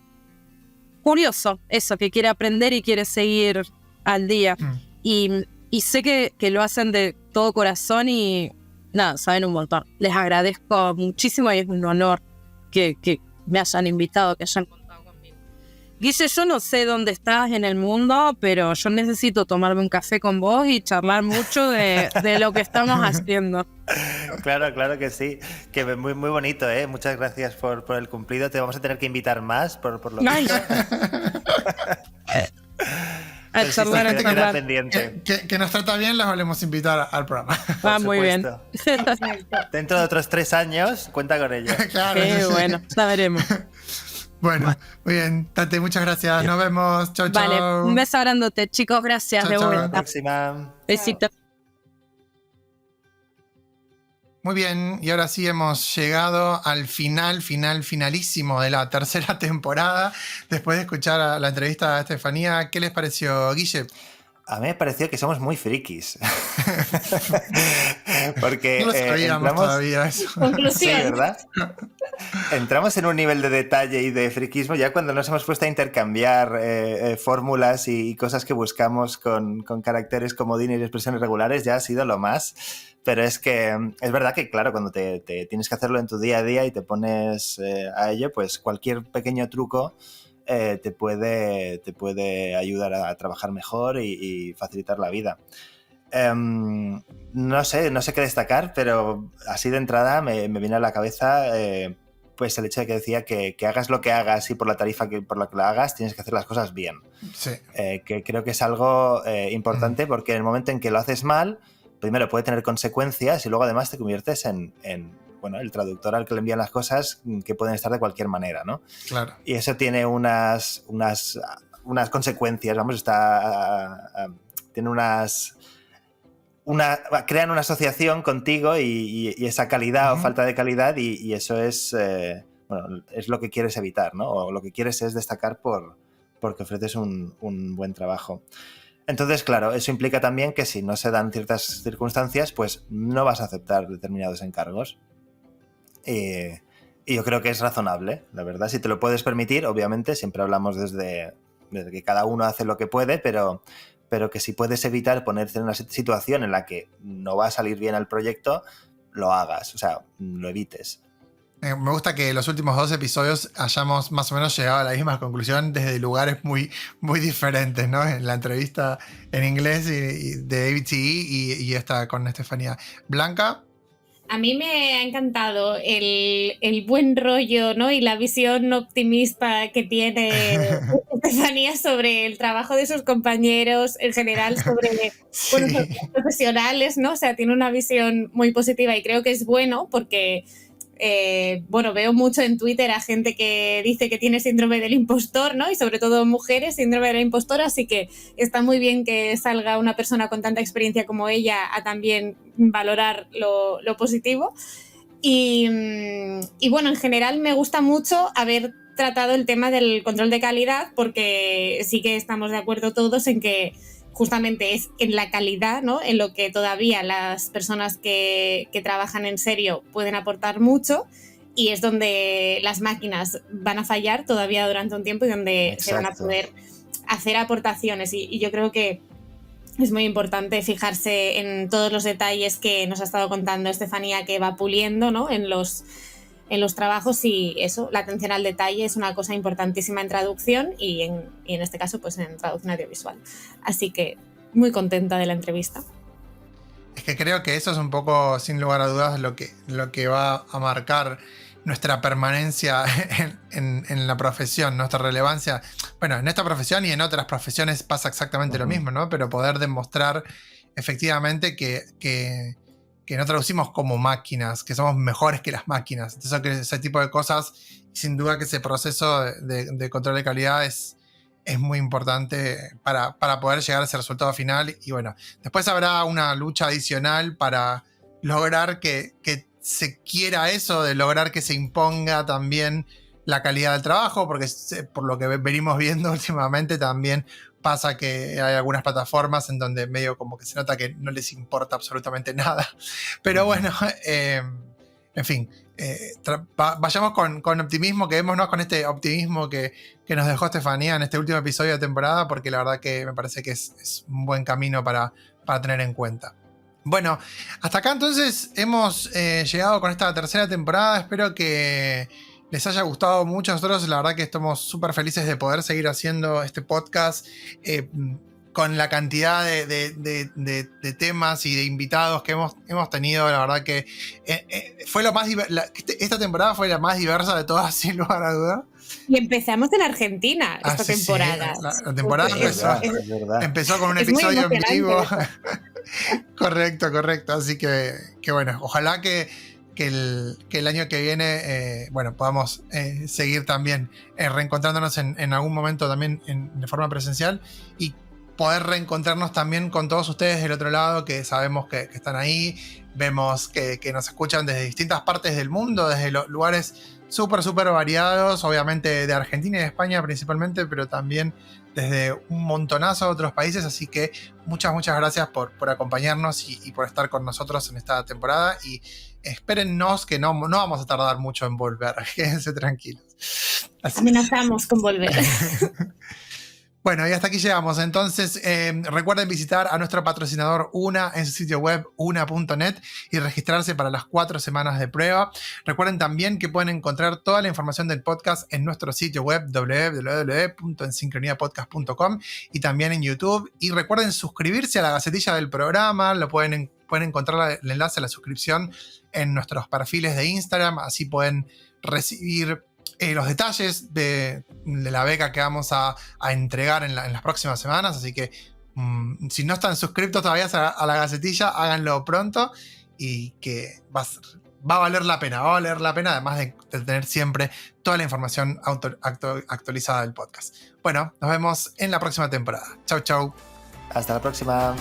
curioso, eso, que quiere aprender y quiere seguir al día. Y sé que lo hacen de todo corazón y nada, saben un montón. Les agradezco muchísimo y es un honor que me hayan invitado, que hayan contado conmigo. Guille, yo no sé dónde estás en el mundo, pero yo necesito tomarme un café con vos y charlar mucho de lo que estamos haciendo. Claro que sí. Que muy, muy bonito, ¿eh? Muchas gracias por el cumplido. Te vamos a tener que invitar más por lo visto. A charlar. Que nos trata bien, los volvemos a invitar al programa. Muy bien. Dentro de otros 3 años, cuenta con ello. Claro, bueno, ya veremos. Bueno, muy bien, Tate, muchas gracias. Nos vemos. Chau. Vale, un beso grandote, chicos. Gracias. Chau, de vuelta. Hasta la próxima. Besitos. Muy bien, y ahora sí hemos llegado al finalísimo de la tercera temporada. Después de escuchar la entrevista a Estefanía, ¿qué les pareció, Guille? A mí me pareció que somos muy frikis. Porque no lo sabíamos todavía eso. Conclusión. Sí, ¿verdad? Entramos en un nivel de detalle y de friquismo ya cuando nos hemos puesto a intercambiar fórmulas y cosas que buscamos con caracteres, comodines y expresiones regulares, ya ha sido lo más. Pero es que es verdad que, claro, cuando te tienes que hacerlo en tu día a día y te pones a ello, pues cualquier pequeño truco te puede ayudar a trabajar mejor y facilitar la vida. No sé qué destacar, pero así de entrada me viene a la cabeza pues el hecho de que decía que hagas lo que hagas y por la tarifa por la que lo hagas tienes que hacer las cosas bien. Sí. Que creo que es algo importante porque en el momento en que lo haces mal, primero puede tener consecuencias y luego además te conviertes en el traductor al que le envían las cosas que pueden estar de cualquier manera, ¿no? Claro. Y eso tiene unas consecuencias, crean una asociación contigo y esa calidad o falta de calidad y eso es lo que quieres evitar, ¿no? O lo que quieres es destacar porque ofreces un buen trabajo. Entonces, claro, eso implica también que si no se dan ciertas circunstancias, pues no vas a aceptar determinados encargos. Y yo creo que es razonable, la verdad. Si te lo puedes permitir, obviamente, siempre hablamos desde que cada uno hace lo que puede, pero que si puedes evitar ponerte en una situación en la que no va a salir bien el proyecto, lo hagas, o sea, lo evites. Me gusta que los últimos 2 episodios hayamos más o menos llegado a la misma conclusión desde lugares muy, muy diferentes, ¿no? En la entrevista en inglés de ABTE y esta con Estefanía. Blanca. A mí me ha encantado el buen rollo, ¿no? Y la visión optimista que tiene Estefanía sobre el trabajo de sus compañeros, en general sobre los profesionales, ¿no? O sea, tiene una visión muy positiva y creo que es bueno porque bueno, veo mucho en Twitter a gente que dice que tiene síndrome del impostor, ¿no? Y sobre todo mujeres, síndrome del impostor, así que está muy bien que salga una persona con tanta experiencia como ella a también valorar lo positivo. Y bueno, en general me gusta mucho haber tratado el tema del control de calidad, porque sí que estamos de acuerdo todos en que justamente es en la calidad, ¿no? En lo que todavía las personas que trabajan en serio pueden aportar mucho, y es donde las máquinas van a fallar todavía durante un tiempo y donde Exacto. se van a poder hacer aportaciones. Y yo creo que es muy importante fijarse en todos los detalles que nos ha estado contando Estefanía, que va puliendo, ¿no? en los trabajos, y eso, la atención al detalle es una cosa importantísima en traducción y en este caso pues en traducción audiovisual. Así que muy contenta de la entrevista. Es que creo que eso es un poco, sin lugar a dudas, lo que va a marcar nuestra permanencia en la profesión, nuestra relevancia. Bueno, en esta profesión y en otras profesiones pasa exactamente lo mismo, ¿no? Pero poder demostrar efectivamente que no traducimos como máquinas, que somos mejores que las máquinas. Entonces, ese tipo de cosas, sin duda que ese proceso de control de calidad es muy importante para poder llegar a ese resultado final. Y bueno, después habrá una lucha adicional para lograr que se quiera eso, de lograr que se imponga también la calidad del trabajo, porque por lo que venimos viendo últimamente también pasa que hay algunas plataformas en donde medio como que se nota que no les importa absolutamente nada. Pero bueno, en fin, vayamos con optimismo, quedémonos con este optimismo que nos dejó Estefanía en este último episodio de temporada, porque la verdad que me parece que es un buen camino para tener en cuenta. Bueno, hasta acá entonces hemos llegado con esta tercera temporada. Espero que les haya gustado mucho. Nosotros la verdad que estamos súper felices de poder seguir haciendo este podcast con la cantidad de temas y de invitados que hemos tenido. La verdad que fue lo más esta temporada fue la más diversa de todas, sin lugar a duda. Y empezamos en Argentina esta temporada. Sí, la temporada empezó con un es episodio en vivo. Correcto. Así que bueno, ojalá que el año que viene bueno, podamos seguir también reencontrándonos en algún momento también de forma presencial, y poder reencontrarnos también con todos ustedes del otro lado, que sabemos que están ahí. Vemos que nos escuchan desde distintas partes del mundo, desde los lugares súper variados, obviamente de Argentina y de España principalmente, pero también desde un montonazo de otros países. Así que muchas gracias por acompañarnos y por estar con nosotros en esta temporada, y espérennos que no vamos a tardar mucho en volver. Quédense tranquilos. Amenazamos con volver. Bueno, y hasta aquí llegamos. Entonces, recuerden visitar a nuestro patrocinador UNA en su sitio web una.net y registrarse para las 4 semanas de prueba. Recuerden también que pueden encontrar toda la información del podcast en nuestro sitio web www.ensincroniapodcast.com y también en YouTube. Y recuerden suscribirse a la gacetilla del programa. Pueden encontrar el enlace a la suscripción en nuestros perfiles de Instagram. Así pueden recibir los detalles de la beca que vamos a entregar en las próximas semanas. Así que si no están suscritos todavía a la gacetilla, háganlo pronto, y que va a valer la pena. Además de tener siempre toda la información actualizada del podcast. Bueno, nos vemos en la próxima temporada. Chau. Hasta la próxima.